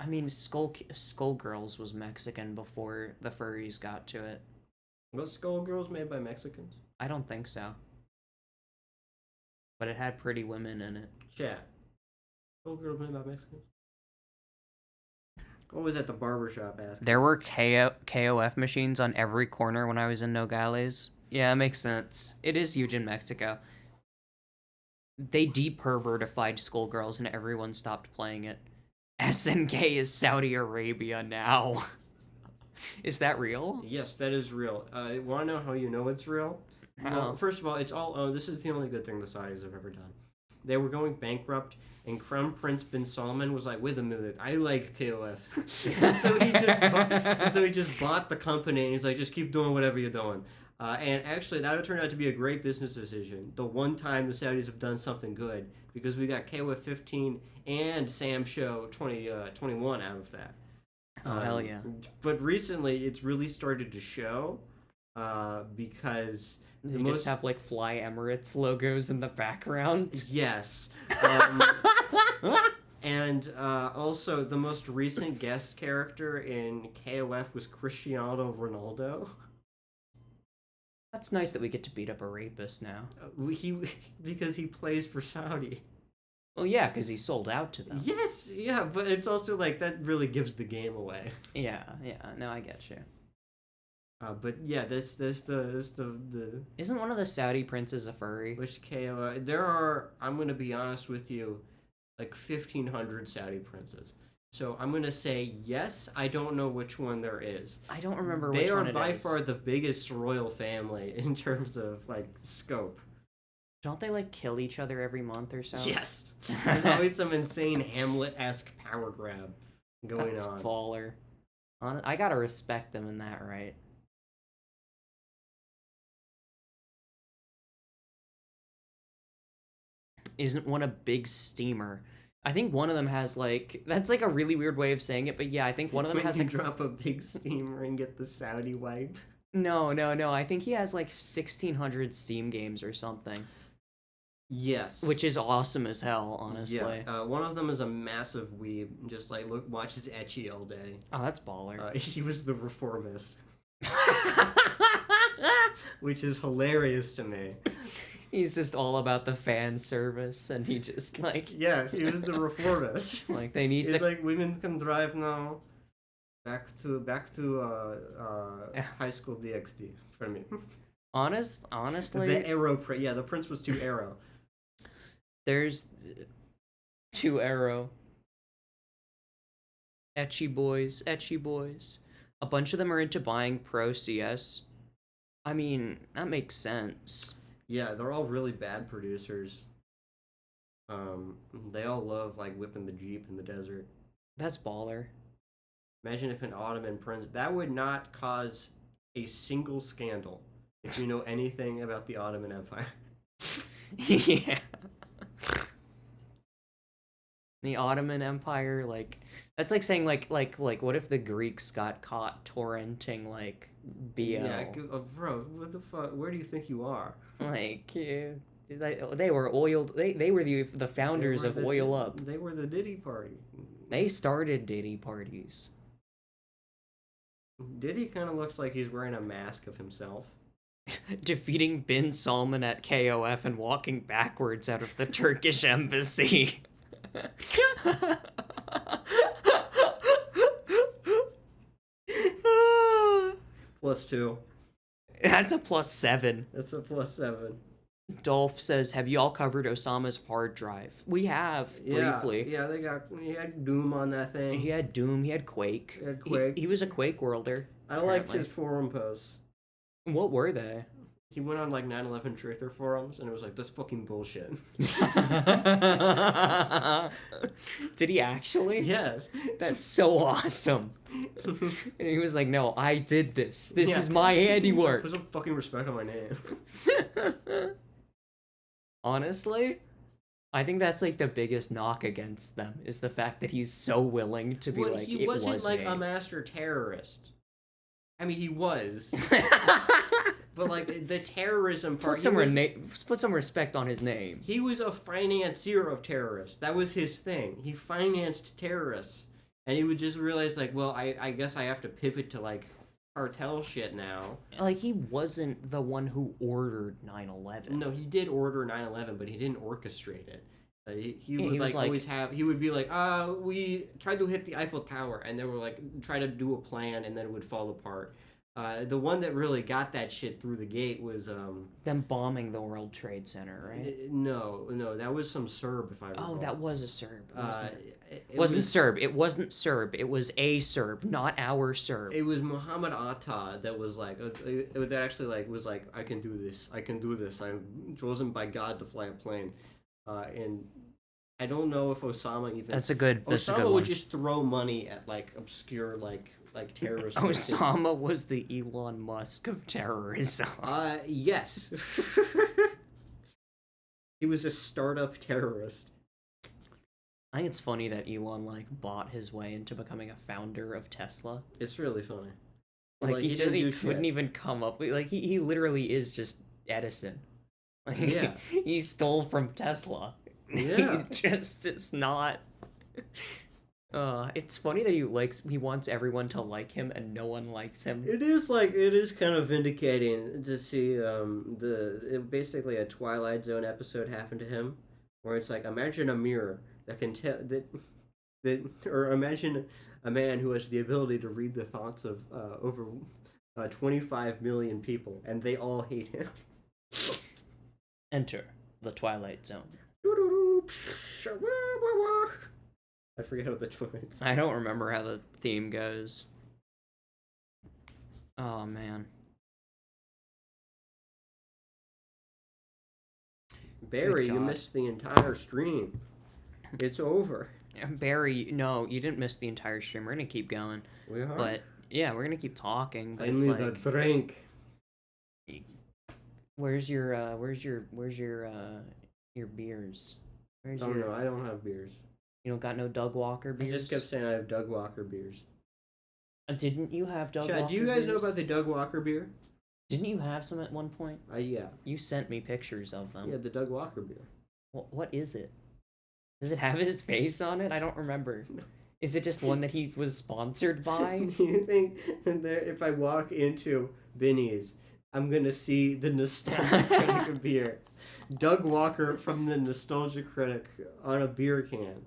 I mean, Skullgirls was Mexican before the furries got to it. Was Skullgirls made by Mexicans? I don't think so. But it had pretty women in it. Chat. Skullgirls made by Mexicans? What was at the barbershop asking? There were KOF machines on every corner when I was in Nogales. Yeah, it makes sense. It is huge in Mexico. They depervertified Skullgirls and everyone stopped playing it. SNK is Saudi Arabia now. Is that real? Yes, that is real. Want to know how you know it's real? How? Well, first of all, it's all. Oh, this is the only good thing the Saudis have ever done. They were going bankrupt, and Crown Prince bin Salman was like, "Wait a minute, I like KOF." so he just bought the company, and he's like, "Just keep doing whatever you're doing." And actually, that would turn out to be a great business decision. The one time the Saudis have done something good, because we got KOF 15 and Sam Show 2021 out of that. Oh, hell yeah. But recently, it's really started to show because They just have like Fly Emirates logos in the background. Yes. And also, the most recent guest character in KOF was Cristiano Ronaldo. That's nice that we get to beat up a rapist now. Because he plays for Saudi. Well, yeah, because he sold out to them. Yes, yeah, but it's also like that really gives the game away. Yeah, no, I get you. But yeah, that's the Isn't one of the Saudi princes a furry? which KO there are, I'm gonna be honest with you, like 1,500 Saudi princes. So I'm gonna say yes. I don't know which one there is. I don't remember They which are one it by is. far the biggest royal family in terms of like scope. Don't they like kill each other every month or so? Yes, there's always some insane Hamlet-esque power grab going That's on. baller. I gotta respect them in that, right? Isn't one a big steamer? I think one of them has like, that's like a really weird way of saying it, but yeah, I think one of them When has you like, drop a big steamer and get the Saudi wipe. no, I think he has like 1,600 Steam games or something, Yes. which is awesome as hell, honestly. Yeah. One of them is a massive weeb, just like watches ecchi all day. Oh, that's baller. He was the reformist, which is hilarious to me. He's just all about the fan service, and he just like, Yes, he was the reformist. like they need He's to. like, women can drive now. Back to high school DxD for me. Honestly, The arrow yeah, the prince was too arrow. there's 2 Arrow. Ecchi boys. A bunch of them are into buying Pro CS. I mean, that makes sense. Yeah, they're all really bad producers. They all love like whipping the Jeep in the desert. That's baller. Imagine if an Ottoman prince, that would not cause a single scandal if you know anything about the Ottoman Empire. Yeah. The Ottoman Empire, like, that's like saying like what if the Greeks got caught torrenting like BL? Yeah, bro, what the fuck? Where do you think you are? Like, they were oiled. They were the founders of Oil Up. They were the Diddy party. They started Diddy parties. Diddy kind of looks like he's wearing a mask of himself. Defeating bin Salman at KOF and walking backwards out of the Turkish embassy. +2. That's a +7. That's a +7. Dolph says, "Have you all covered Osama's hard drive?" We have briefly. Yeah, he had Doom on that thing. He had Doom. He had Quake. He had Quake. He was a Quake worlder. I liked apparently. his forum posts. What were they? He went on like 9/11 truther forums, and it was like, "This fucking bullshit." Did he actually? Yes. That's so awesome. And he was like, "No, I did this. This Yeah. is my handiwork." Put some fucking respect on my name. Honestly, I think that's like the biggest knock against them is the fact that he's so willing to be Well, like, he "It wasn't was like me." a master terrorist. I mean, he was, but like the terrorism part. Put some respect on his name. He was a financier of terrorists. That was his thing. He financed terrorists, and he would just realize like, well, I guess I have to pivot to like cartel shit now. Like, he wasn't the one who ordered 9/11. No, he did order 9/11, but he didn't orchestrate it. He would he was like always have. He would be like, we tried to hit the Eiffel Tower, and they were like try to do a plan, and then it would fall apart. The one that really got that shit through the gate was Them bombing the World Trade Center, right? No, that was some Serb, if I recall. Oh, that was a Serb. It wasn't Serb. It wasn't Serb. It was a Serb, not our Serb. It was Muhammad Atta that was like that actually like was like, I can do this. I'm chosen by God to fly a plane. And I don't know if Osama even. That's a good Osama one. would just throw money at like obscure like terrorist. Osama was the Elon Musk of terrorism. Yes. He was a startup terrorist. I think it's funny that Elon like bought his way into becoming a founder of Tesla. It's really funny. Like, he didn't do couldn't shit. even come up with, like, he literally is just Edison. Like, Yeah. he stole from Tesla. Yeah. It's not. It's funny that he wants everyone to like him and no one likes him. It is kind of vindicating to see basically a Twilight Zone episode happen to him, where it's like, imagine a mirror that can tell that or imagine a man who has the ability to read the thoughts of over 25 million people, and they all hate him. Enter the Twilight Zone. I forget how the Twilight Zone. I don't remember how the theme goes. Oh man. Barry, Good you God. missed the entire stream. It's over. Barry, no, you didn't miss the entire stream. We're gonna keep going. We are. But yeah, we're gonna keep talking. But I it's need like, a drink. where's your beers? Where's Oh your? no, I don't have beers. You don't got no Doug Walker I beers? just kept saying I have Doug Walker beers. Didn't you have Doug Chad, Walker do you guys know beers? about the Doug Walker beer? Didn't you have some at one point? Yeah. You sent me pictures of them. Yeah, the Doug Walker beer. What is it? Does it have his face on it? I don't remember. Is it just one that he was sponsored by? Do you think that if I walk into Binny's, I'm gonna see the Nostalgia Critic beer? Doug Walker from the Nostalgia Critic on a beer can.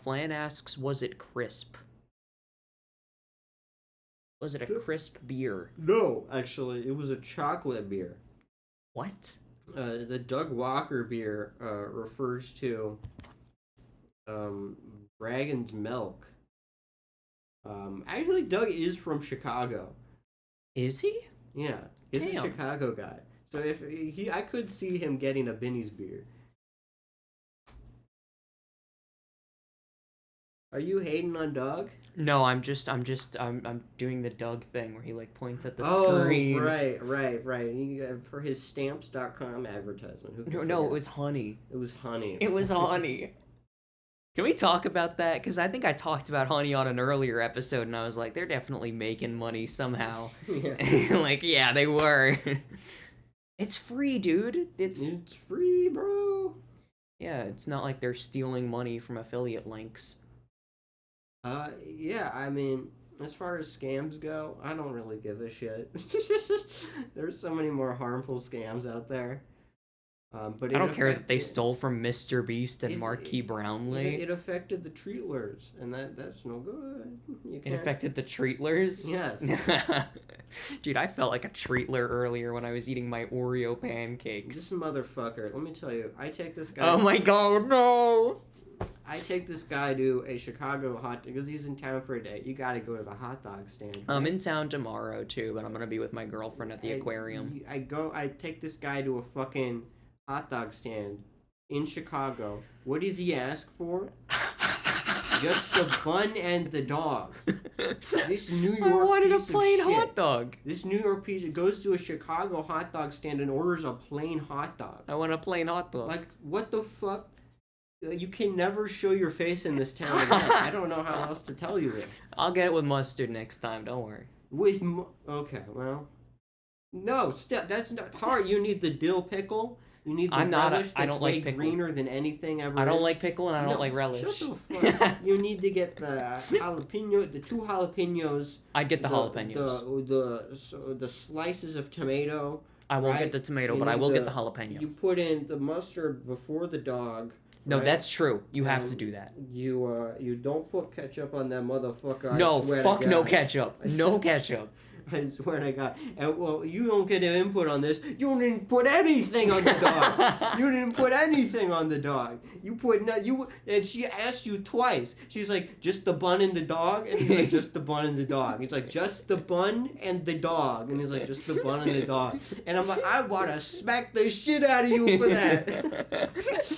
Flan asks, was it crisp? Was it a crisp beer? No, actually, it was a chocolate beer. What? The Doug Walker beer refers to Dragon's Milk. Actually, Doug is from Chicago. Is he? Yeah, he's a Damn. Chicago guy. So if I could see him getting a Binny's beer. Are you hating on Doug? No, I'm doing the Doug thing where he like points at the Oh, screen. right. For his stamps.com advertisement. Who could No, it forget? was honey. It was honey. It was honey. Can we talk about that? Because I think I talked about honey on an earlier episode, and I was like, they're definitely making money somehow. Yeah. Like, yeah, they were. It's free, dude. It's free, bro. Yeah, it's not like they're stealing money from affiliate links. Yeah, I mean, as far as scams go, I don't really give a shit. There's so many more harmful scams out there. But I don't care that they affected- stole from Mr. Beast and It- Marquis Brownlee. It affected the treatlers, and that's no good. You It can't- affected the treatlers? Yes. Dude, I felt like a treatler earlier when I was eating my Oreo This pancakes. motherfucker. Let me tell you. I take this guy. Oh my god, no! I take this guy to a Chicago hot because he's in town for a day. You gotta go to the hot dog stand. I'm in town tomorrow too, but I'm gonna be with my girlfriend at the aquarium. I take this guy to a fucking hot dog stand in Chicago. What does he ask for? Just the bun and the dog. This New I York wanted a piece of plain shit. hot dog. This New York piece goes to a Chicago hot dog stand and orders a plain hot dog. I want a plain hot dog. Like, what the fuck? You can never show your face in this town again. I don't know how else to tell you this. I'll get it with mustard next time, don't worry. Okay, well, no, still that's not hard. You need the dill pickle. You need the I'm not a- relish I that's don't way like pickle. greener than anything ever. I don't is. like pickle and I don't No, like relish. Shut the fuck up. You need to get the jalapeno, the 2 jalapenos. I'd get the jalapenos. The slices of tomato. I won't right? get the tomato, You but I need will get the jalapeno. You put in the mustard before the dog. No, right? that's true. You have to And do that. You don't put ketchup on that motherfucker. No, I swear fuck to no God. ketchup. No ketchup. I swear to God. And, well, you don't get an input on this. You didn't put anything on the dog. You didn't put anything on the dog. You put and she asked you twice. She's like, just the bun and the dog? And he's like, just the bun and the dog. He's like, just the bun and the dog. And he's like, just the bun and the dog. And I'm like, I want to smack the shit out of you for that.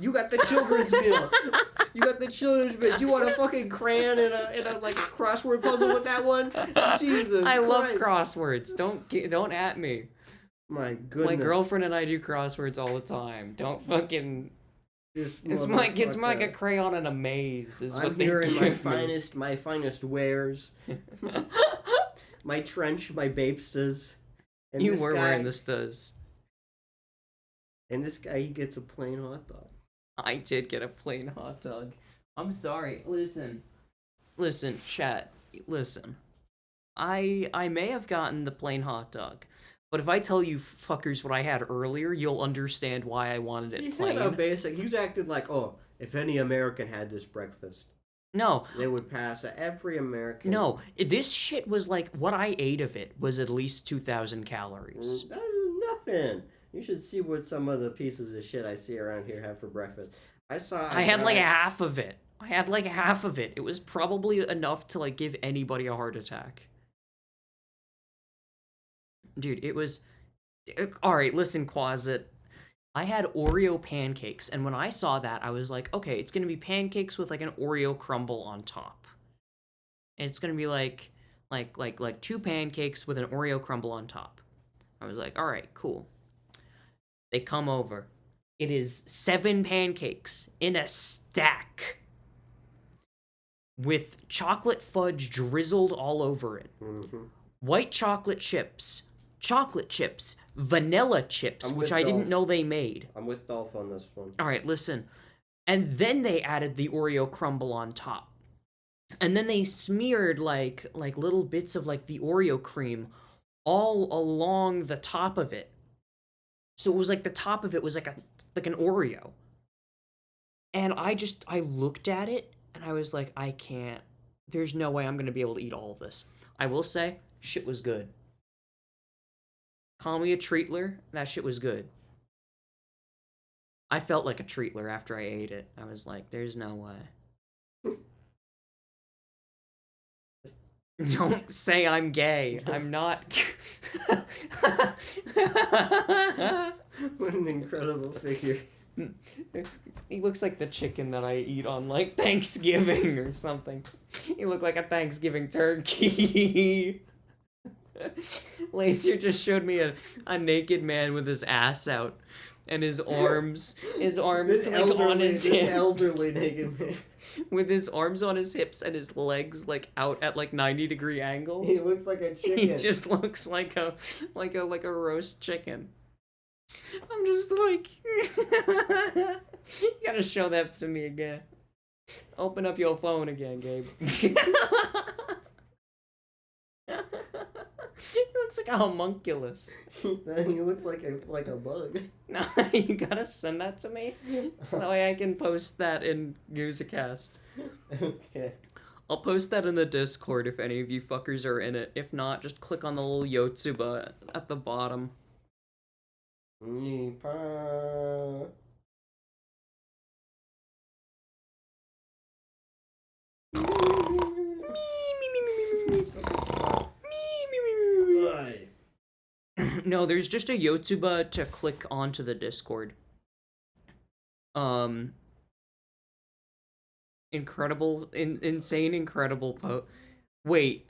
You got the children's meal. You got the children's meal. You want a fucking crayon and a like crossword puzzle with that one? Jesus I love Christ. crosswords. Don't at me. My goodness. My girlfriend and I do crosswords all the time. Don't fucking. This It's like a motherfucker. crayon in a maze. Is I'm what they here in give my me. finest wares. My trench, my babestas. And You this were guy, wearing the studs. And this guy, he gets a plain hot dog. I did get a plain hot dog. I'm sorry. Listen, chat. Listen. I may have gotten the plain hot dog, but if I tell you fuckers what I had earlier, you'll understand why I wanted He it had plain. a basic. He's acted like, oh, if any American had this breakfast, No, they would pass it. Every American. no. This shit was like what I ate of it was at least 2,000 calories. That is nothing. You should see what some of the pieces of shit I see around here have for breakfast. I had like half of it. It was probably enough to like give anybody a heart attack. Dude, it was... Alright, listen, Quasit. I had Oreo pancakes, and when I saw that, I was like, okay, it's gonna be pancakes with like an Oreo crumble on top. And it's gonna be like 2 pancakes with an Oreo crumble on top. I was like, alright, cool. They come over. It is 7 pancakes in a stack with chocolate fudge drizzled all over it. Mm-hmm. White chocolate chips, vanilla chips, I'm which with I didn't Dolph. know they made. I'm with Dolph on this one. All right, listen. And then they added the Oreo crumble on top. And then they smeared like little bits of like the Oreo cream all along the top of it. So it was like the top of it was like an Oreo. And I looked at it and I was like, I can't. There's no way I'm going to be able to eat all of this. I will say, shit was good. Call me a treatler, that shit was good. I felt like a treatler after I ate it. I was like, there's no way. Don't say I'm gay. I'm not. What an incredible figure. He looks like the chicken that I eat on like Thanksgiving or something. He looked like a Thanksgiving turkey. Laser just showed me a naked man with his ass out and his arms This like on his hips. elderly naked man. With his arms on his hips and his legs like out at like 90-degree angles. He looks like a He chicken. just looks like a roast chicken. I'm just like you gotta show that to me again. Open up your phone again, Gabe. He looks like a homunculus. He looks like a bug. No, you gotta send that to me so that way I can post that in Gusicast. Okay. I'll post that in the Discord if any of you fuckers are in it. If not, just click on the little Yotsuba at the bottom. No, there's just a Yotsuba to click onto the Discord. Insane, incredible Wait.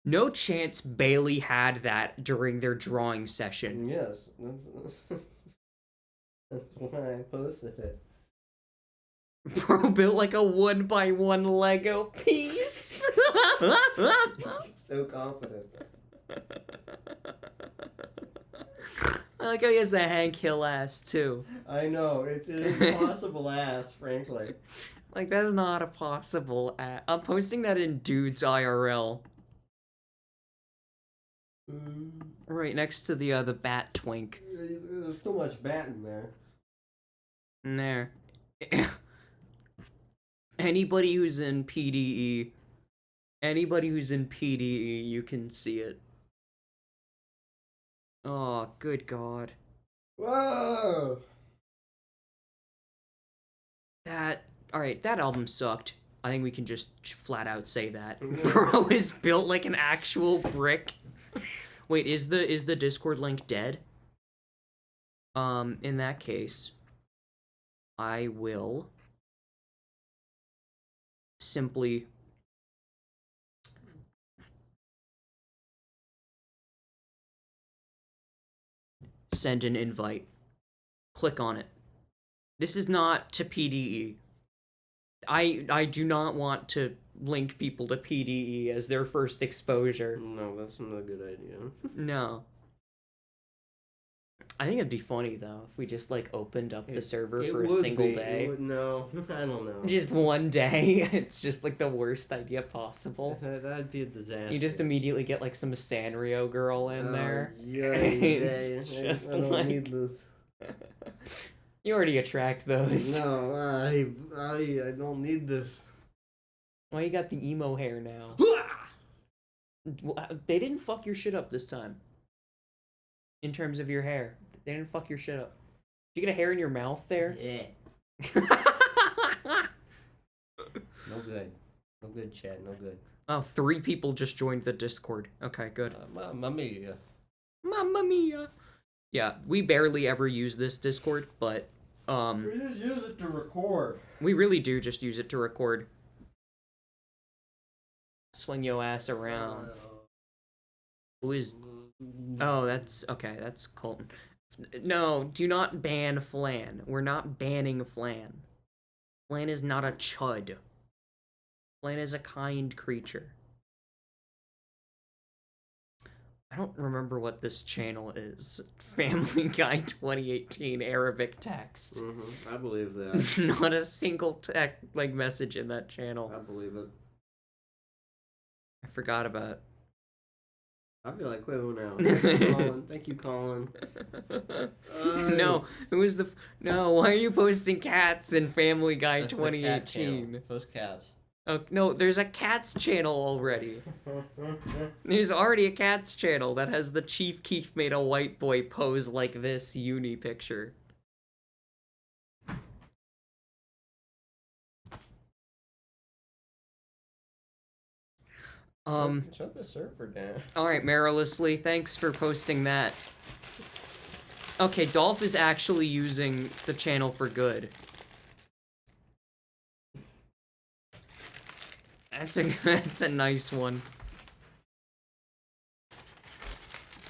No chance Bailey had that during their drawing session. Yes, that's why I posted it. Bro built like a 1x1 Lego piece. So confident. I like how he has the Hank Hill ass too. I know, it's an impossible ass, frankly. Like, that's not a possible ass. I'm posting that in Dudes IRL. Right next to the bat twink. There's so much bat in there. There. Anybody who's in PDE, you can see it. Oh, good God. Whoa! Alright, that album sucked. I think we can just flat out say that. Bro is built like an actual brick. Wait, is the Discord link dead? In that case, I will simply send an invite. Click on it. This is not to PDE. I do not want to link people to PDE as their first exposure. No, that's not a good idea. No. I think it'd be funny though if we just like opened up the server for a single day. No, I don't know. Just one day. It's just like the worst idea possible. That'd be a disaster. You just immediately get like some Sanrio girl in there. It's just I don't like- need this. You already attract those. No, I don't need this. Why you got the emo hair now? They didn't fuck your shit up this time. In terms of your hair. They didn't fuck your shit up. Did you get a hair in your mouth there? Yeah. No good. No good, Chad. No good. Oh, 3 people just joined the Discord. Okay, good. Mamma mia. Mamma mia. Yeah, we barely ever use this Discord, but We just use it to record. we really do just use it to record. Swing yo ass around. Who is... Oh, that's... Okay, that's Colton. No, do not ban Flan. We're not banning Flan. Flan is not a chud. Flan is a kind creature. I don't remember what this channel is. Family Guy 2018 Arabic text. I believe that. Not a single message in that channel. I believe it. I forgot about. I feel like quitting now. Thank you, Colin. Thank you, Colin. No, who is the? No, why are you posting cats in Family Guy That's the cat 2018? channel. Post cats. Oh no, there's a cats channel already. There's already a cats channel that has the Chief Keef made a white boy pose like this uni picture. Shut the server down. Alright, Marilisly, thanks for posting that. Okay, Dolph is actually using the channel for good. That's a nice one.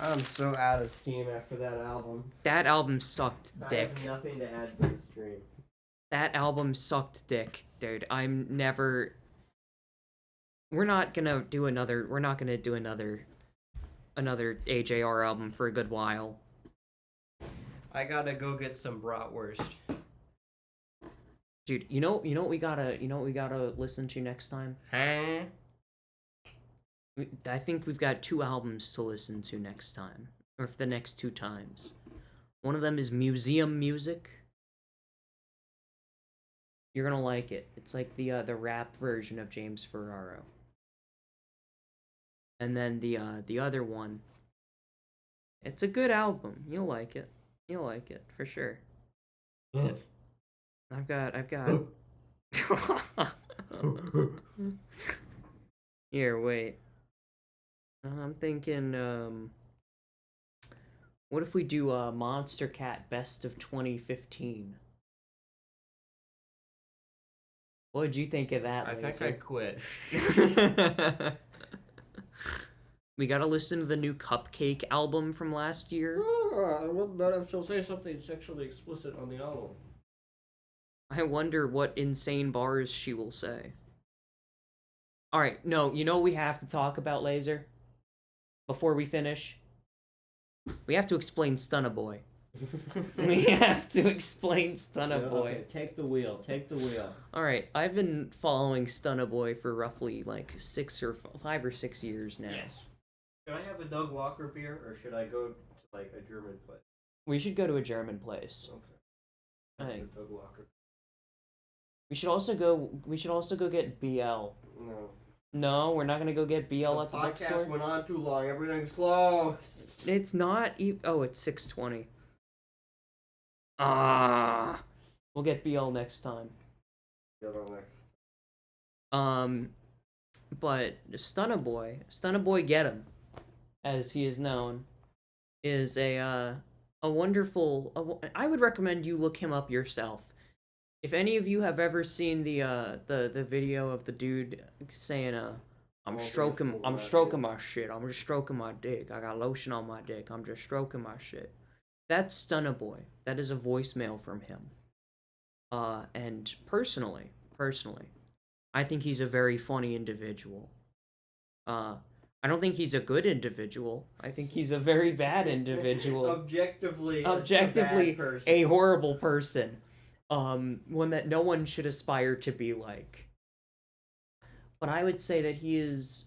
I'm so out of steam after that album. That album sucked I dick. have nothing to add to the stream. That album sucked dick, dude. I'm never... We're not gonna do another AJR album for a good while. I gotta go get some bratwurst. Dude, you know what we gotta listen to next time? Huh? I think we've got 2 albums to listen to next time, or for the next 2 times. One of them is Museum Music. You're gonna like it. It's like the rap version of James Ferraro. And then the other one, it's a good album. You'll like it. You'll like it for sure. I've got. Here, wait. I'm thinking. What if we do Monster Cat Best of 2015? What did you think of that? I think Laser? I quit. We gotta listen to the new Cupcake album from last year. Not if she'll say something sexually explicit on the album. I wonder what insane bars she will say. Alright, no, you know what we have to talk about, Laser? Before we finish? We have to explain Stunna Boy. We have to explain Stunna Boy. Okay, take the wheel. Take the wheel. Alright, I've been following Stunna Boy for roughly like 5 or 6 years now. Yes. Should I have a Doug Walker beer, or should I go to like a German place? We should go to a German place. Okay. I think. Doug Walker. We should also go get BL. No. No, we're not gonna go get BL The at the podcast bookstore. went on too long. Everything's closed. It's not. Oh, it's 6:20. Ah, we'll get BL next time. Get on next. But Stunna Boy, get him, as he is known, is a wonderful. I would recommend you look him up yourself. If any of you have ever seen the video of the dude saying I'm stroking my shit. I'm just stroking my dick. I got lotion on my dick. I'm just stroking my shit. That's Stunna Boy. That is a voicemail from him. And personally, I think he's a very funny individual. I don't think he's a good individual. I think he's a very bad individual. Objectively a bad person. A horrible person. One that no one should aspire to be like. But I would say that he is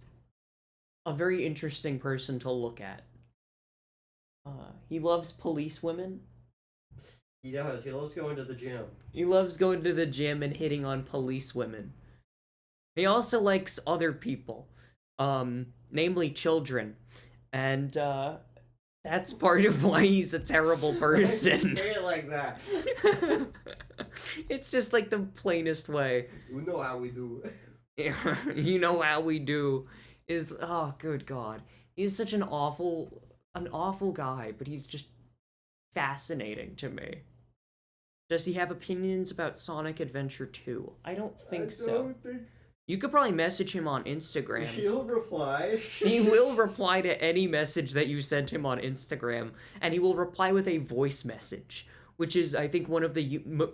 a very interesting person to look at. He loves police women. He does. He loves going to the gym. He loves going to the gym and hitting on police women. He also likes other people, namely children. And, that's part of why he's a terrible person. Say it like that. It's just like the plainest way. You know how we do. You know how we do. Is, oh, good God. He's such an awful guy, but he's just fascinating to me. Does he have opinions about Sonic Adventure 2? I don't think so. You could probably message him on Instagram. He'll reply. He will reply to any message that you send him on Instagram, and he will reply with a voice message, which is, I think, one of the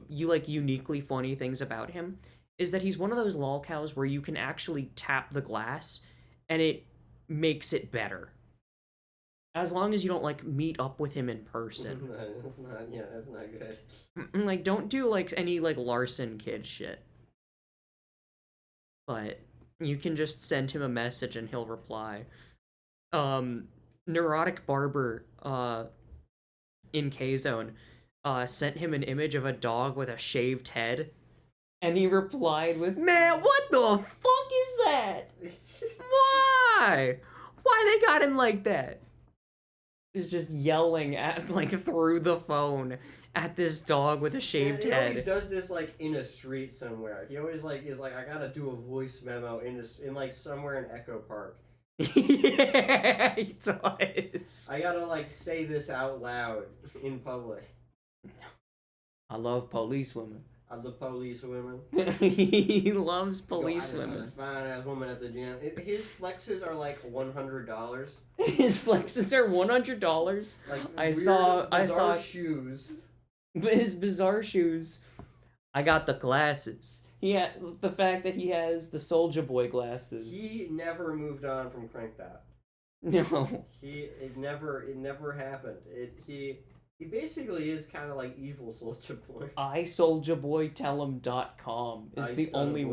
uniquely funny things about him, is that he's one of those lolcows where you can actually tap the glass, and it makes it better. As long as you don't, like, meet up with him in person. That's not good. Like, don't do, like, any, like, Larson kid shit. But you can just send him a message and he'll reply. Neurotic Barber, in K-Zone, sent him an image of a dog with a shaved head. And he replied with, "Man, what the fuck is that? Why? Why they got him like that?" He's just yelling at, like, through the phone at this dog with a shaved head. He always does this, like, in a street somewhere. He always, like, is like, I gotta do a voice memo in like, somewhere in Echo Park. Yeah, he does. I gotta, like, say this out loud in public. I love police women. I love police women. He loves police I just women. saw a fine-ass woman at the gym. His flexes are, like, $100. His flexes are $100. Like, I saw shoes. His bizarre shoes. I got the glasses. The fact that he has the Soulja Boy glasses. He never moved on from Crank That. No. It never happened. He basically is kind of like evil Soulja Boy. iSouljaBoyTellHim.com is the only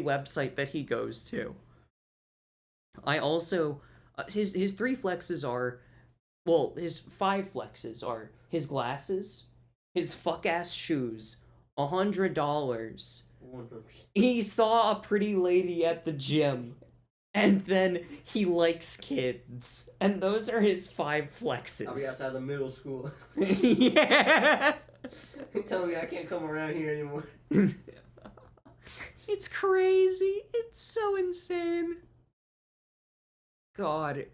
website that he goes to. I also his 3 flexes are, well, his 5 flexes are his glasses, his fuck ass shoes, $100. He saw a pretty lady at the gym, and then he likes kids, and those are his 5 flexes. I'll be outside the middle school. Yeah. Tell me I can't come around here anymore. It's crazy. It's so insane. God,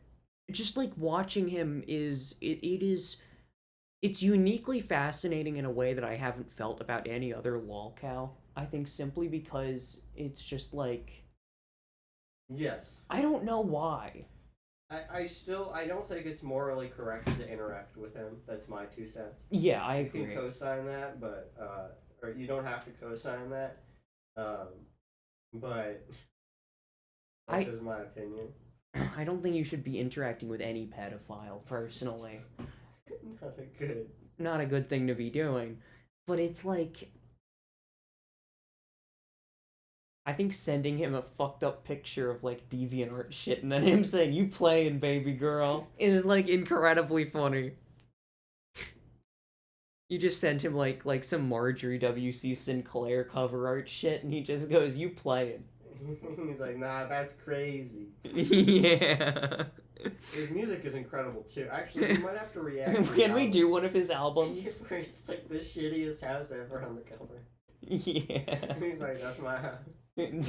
just like watching him is it's uniquely fascinating in a way that I haven't felt about any other lolcow. I think simply because it's just like, Yes. I don't know why. I don't think it's morally correct to interact with him. That's my 2 cents. Yeah, I You can agree. co-sign that, but or you don't have to co-sign that. But that's just my opinion. I don't think you should be interacting with any pedophile, personally. Not a good thing to be doing. But it's like, I think sending him a fucked up picture of like DeviantArt shit and then him saying, "You playing, baby girl," is like incredibly funny. You just sent him like some Marjorie W.C. Sinclair cover art shit, and he just goes, "You playing." He's like, nah, that's crazy. Yeah. His music is incredible too. Actually, we might have to react. To Can we do one of his albums? Where it's like the shittiest house ever on the cover. Yeah. He's like, that's my house.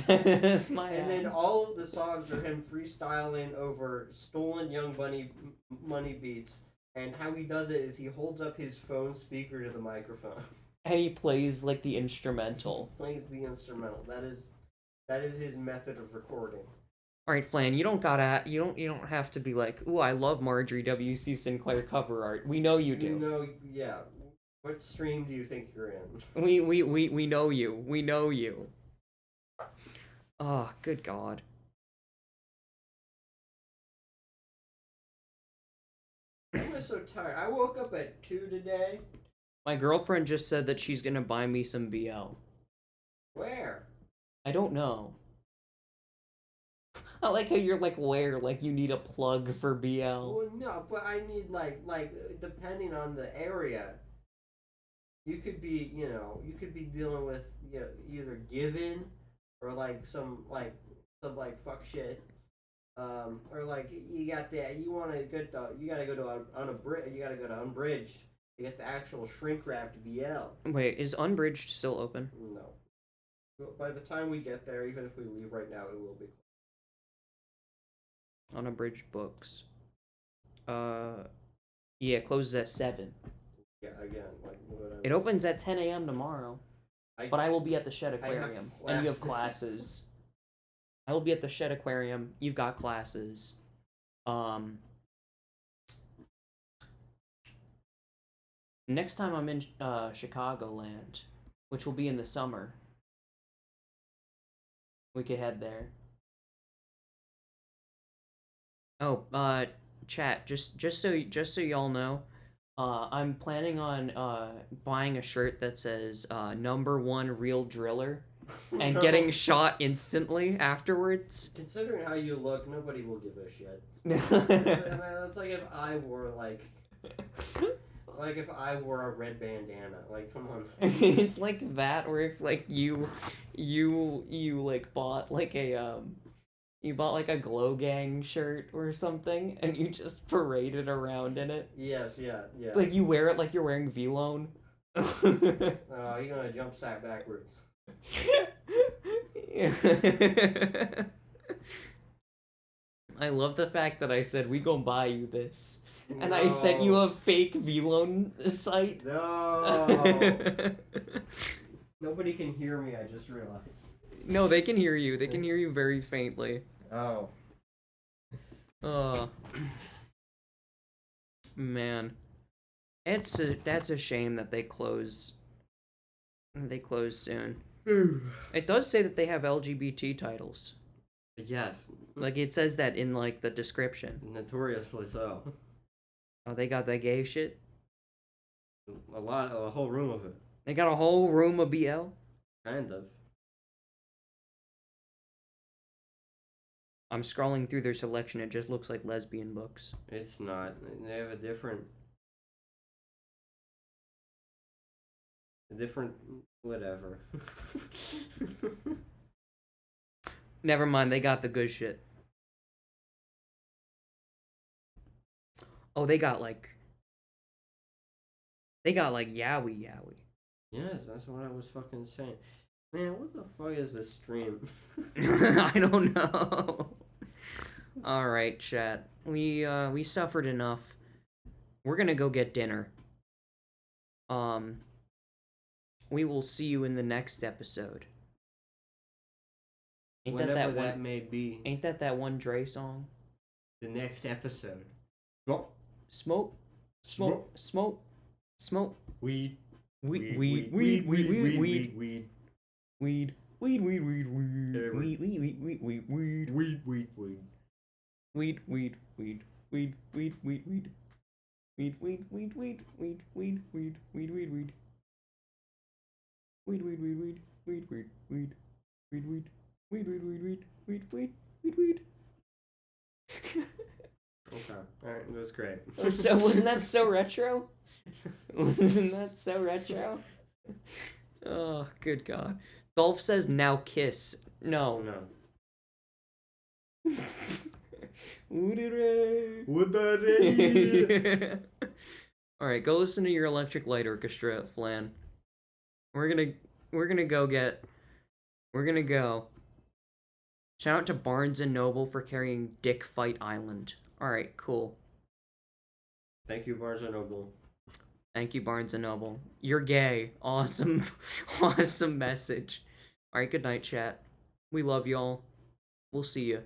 That's my And then house. all of the songs are him freestyling over stolen Young Bunny money beats. And how he does it is he holds up his phone speaker to the microphone. And he plays like the instrumental. Plays the instrumental. That is his method of recording. All right, Flan, you don't have to be like, "Ooh, I love Marjorie W.C. Sinclair cover art." We know you do. You know, yeah. What stream do you think you're in? We know you. We know you. Oh, good God. I'm so tired. I woke up at 2 today. My girlfriend just said that she's gonna buy me some BL. Where? I don't know. I like how you're like, where? Like you need a plug for BL. Well, no, but I need like depending on the area. You could be, you could be dealing with, either given or like some fuck shit. Or like you got that you want to go to you gotta go to Unbridged to get the actual shrink wrapped BL. Wait, is Unbridged still open? No. By the time we get there, even if we leave right now, it will be. Unabridged books. Yeah, it closes at 7. Yeah, again, like whatever. It opens at 10 a.m. tomorrow. But I will be at the Shed Aquarium, and you have classes. I will be at the Shed Aquarium. You've got classes. Next time I'm in Chicagoland, which will be in the summer, we could head there. Oh, chat. Just so y'all know, I'm planning on buying a shirt that says #1 Real Driller. And getting shot instantly afterwards. Considering how you look, nobody will give a shit. It's like if I wore a red bandana. Like, come on. It's like that, or if like you like bought like a Glow Gang shirt or something, and you just paraded around in it. Yes, yeah. Like you wear it like you're wearing V-Lone. You're gonna jump sack backwards. I love the fact that I said we gonna buy you this, and I sent you a fake V-Lone site. No. Nobody can hear me. I just realized. No, they can hear you. They can hear you very faintly. Oh. Man, that's a shame that they close. They close soon. It does say that they have LGBT titles. Yes. Like it says that in like the description. Notoriously so. Oh, they got that gay shit. A whole room of it. They got a whole room of BL. Kind of. I'm scrolling through their selection. It just looks like lesbian books. It's not. They have a different whatever. Never mind. They got the good shit. Oh, they got like yaoi yaoi. Yes, that's what I was fucking saying. Man, what the fuck is this stream? I don't know. All right, chat. We suffered enough. We're gonna go get dinner. We will see you in the next episode. Ain't Whenever that that one? may be. Ain't that one Dre song? The next episode. Well, Smoke, smoke, smoke, smoke. weed. Weed, weed, weed, weed, weed, weed, weed. weed, weed, weed, weed, weed, Whatever. weed, weed, weed, weed, weed, weed, Weed, weed, weed. weed, weed, weed, weed, weed, weed, weed. Weed, weed, weed, weed, weed, weed, weed, weed, weed, weed. Weed, weed, weed, weed, weed, weed, weed, weed, weed, weed, weed, weed, weed, weed, weed, weed. Okay. Alright, that's great. So wasn't that so retro? Wasn't that so retro? Oh, good God. Dolph says now kiss. No. No. Woody Would that Alright, go listen to your Electric Light Orchestra, Flan. We're gonna go. Shout out to Barnes and Noble for carrying Dick Fight Island. Alright, cool. Thank you, Barnes & Noble. Thank you, Barnes and Noble. You're gay. Awesome. Awesome message. Alright, good night, chat. We love y'all. We'll see you.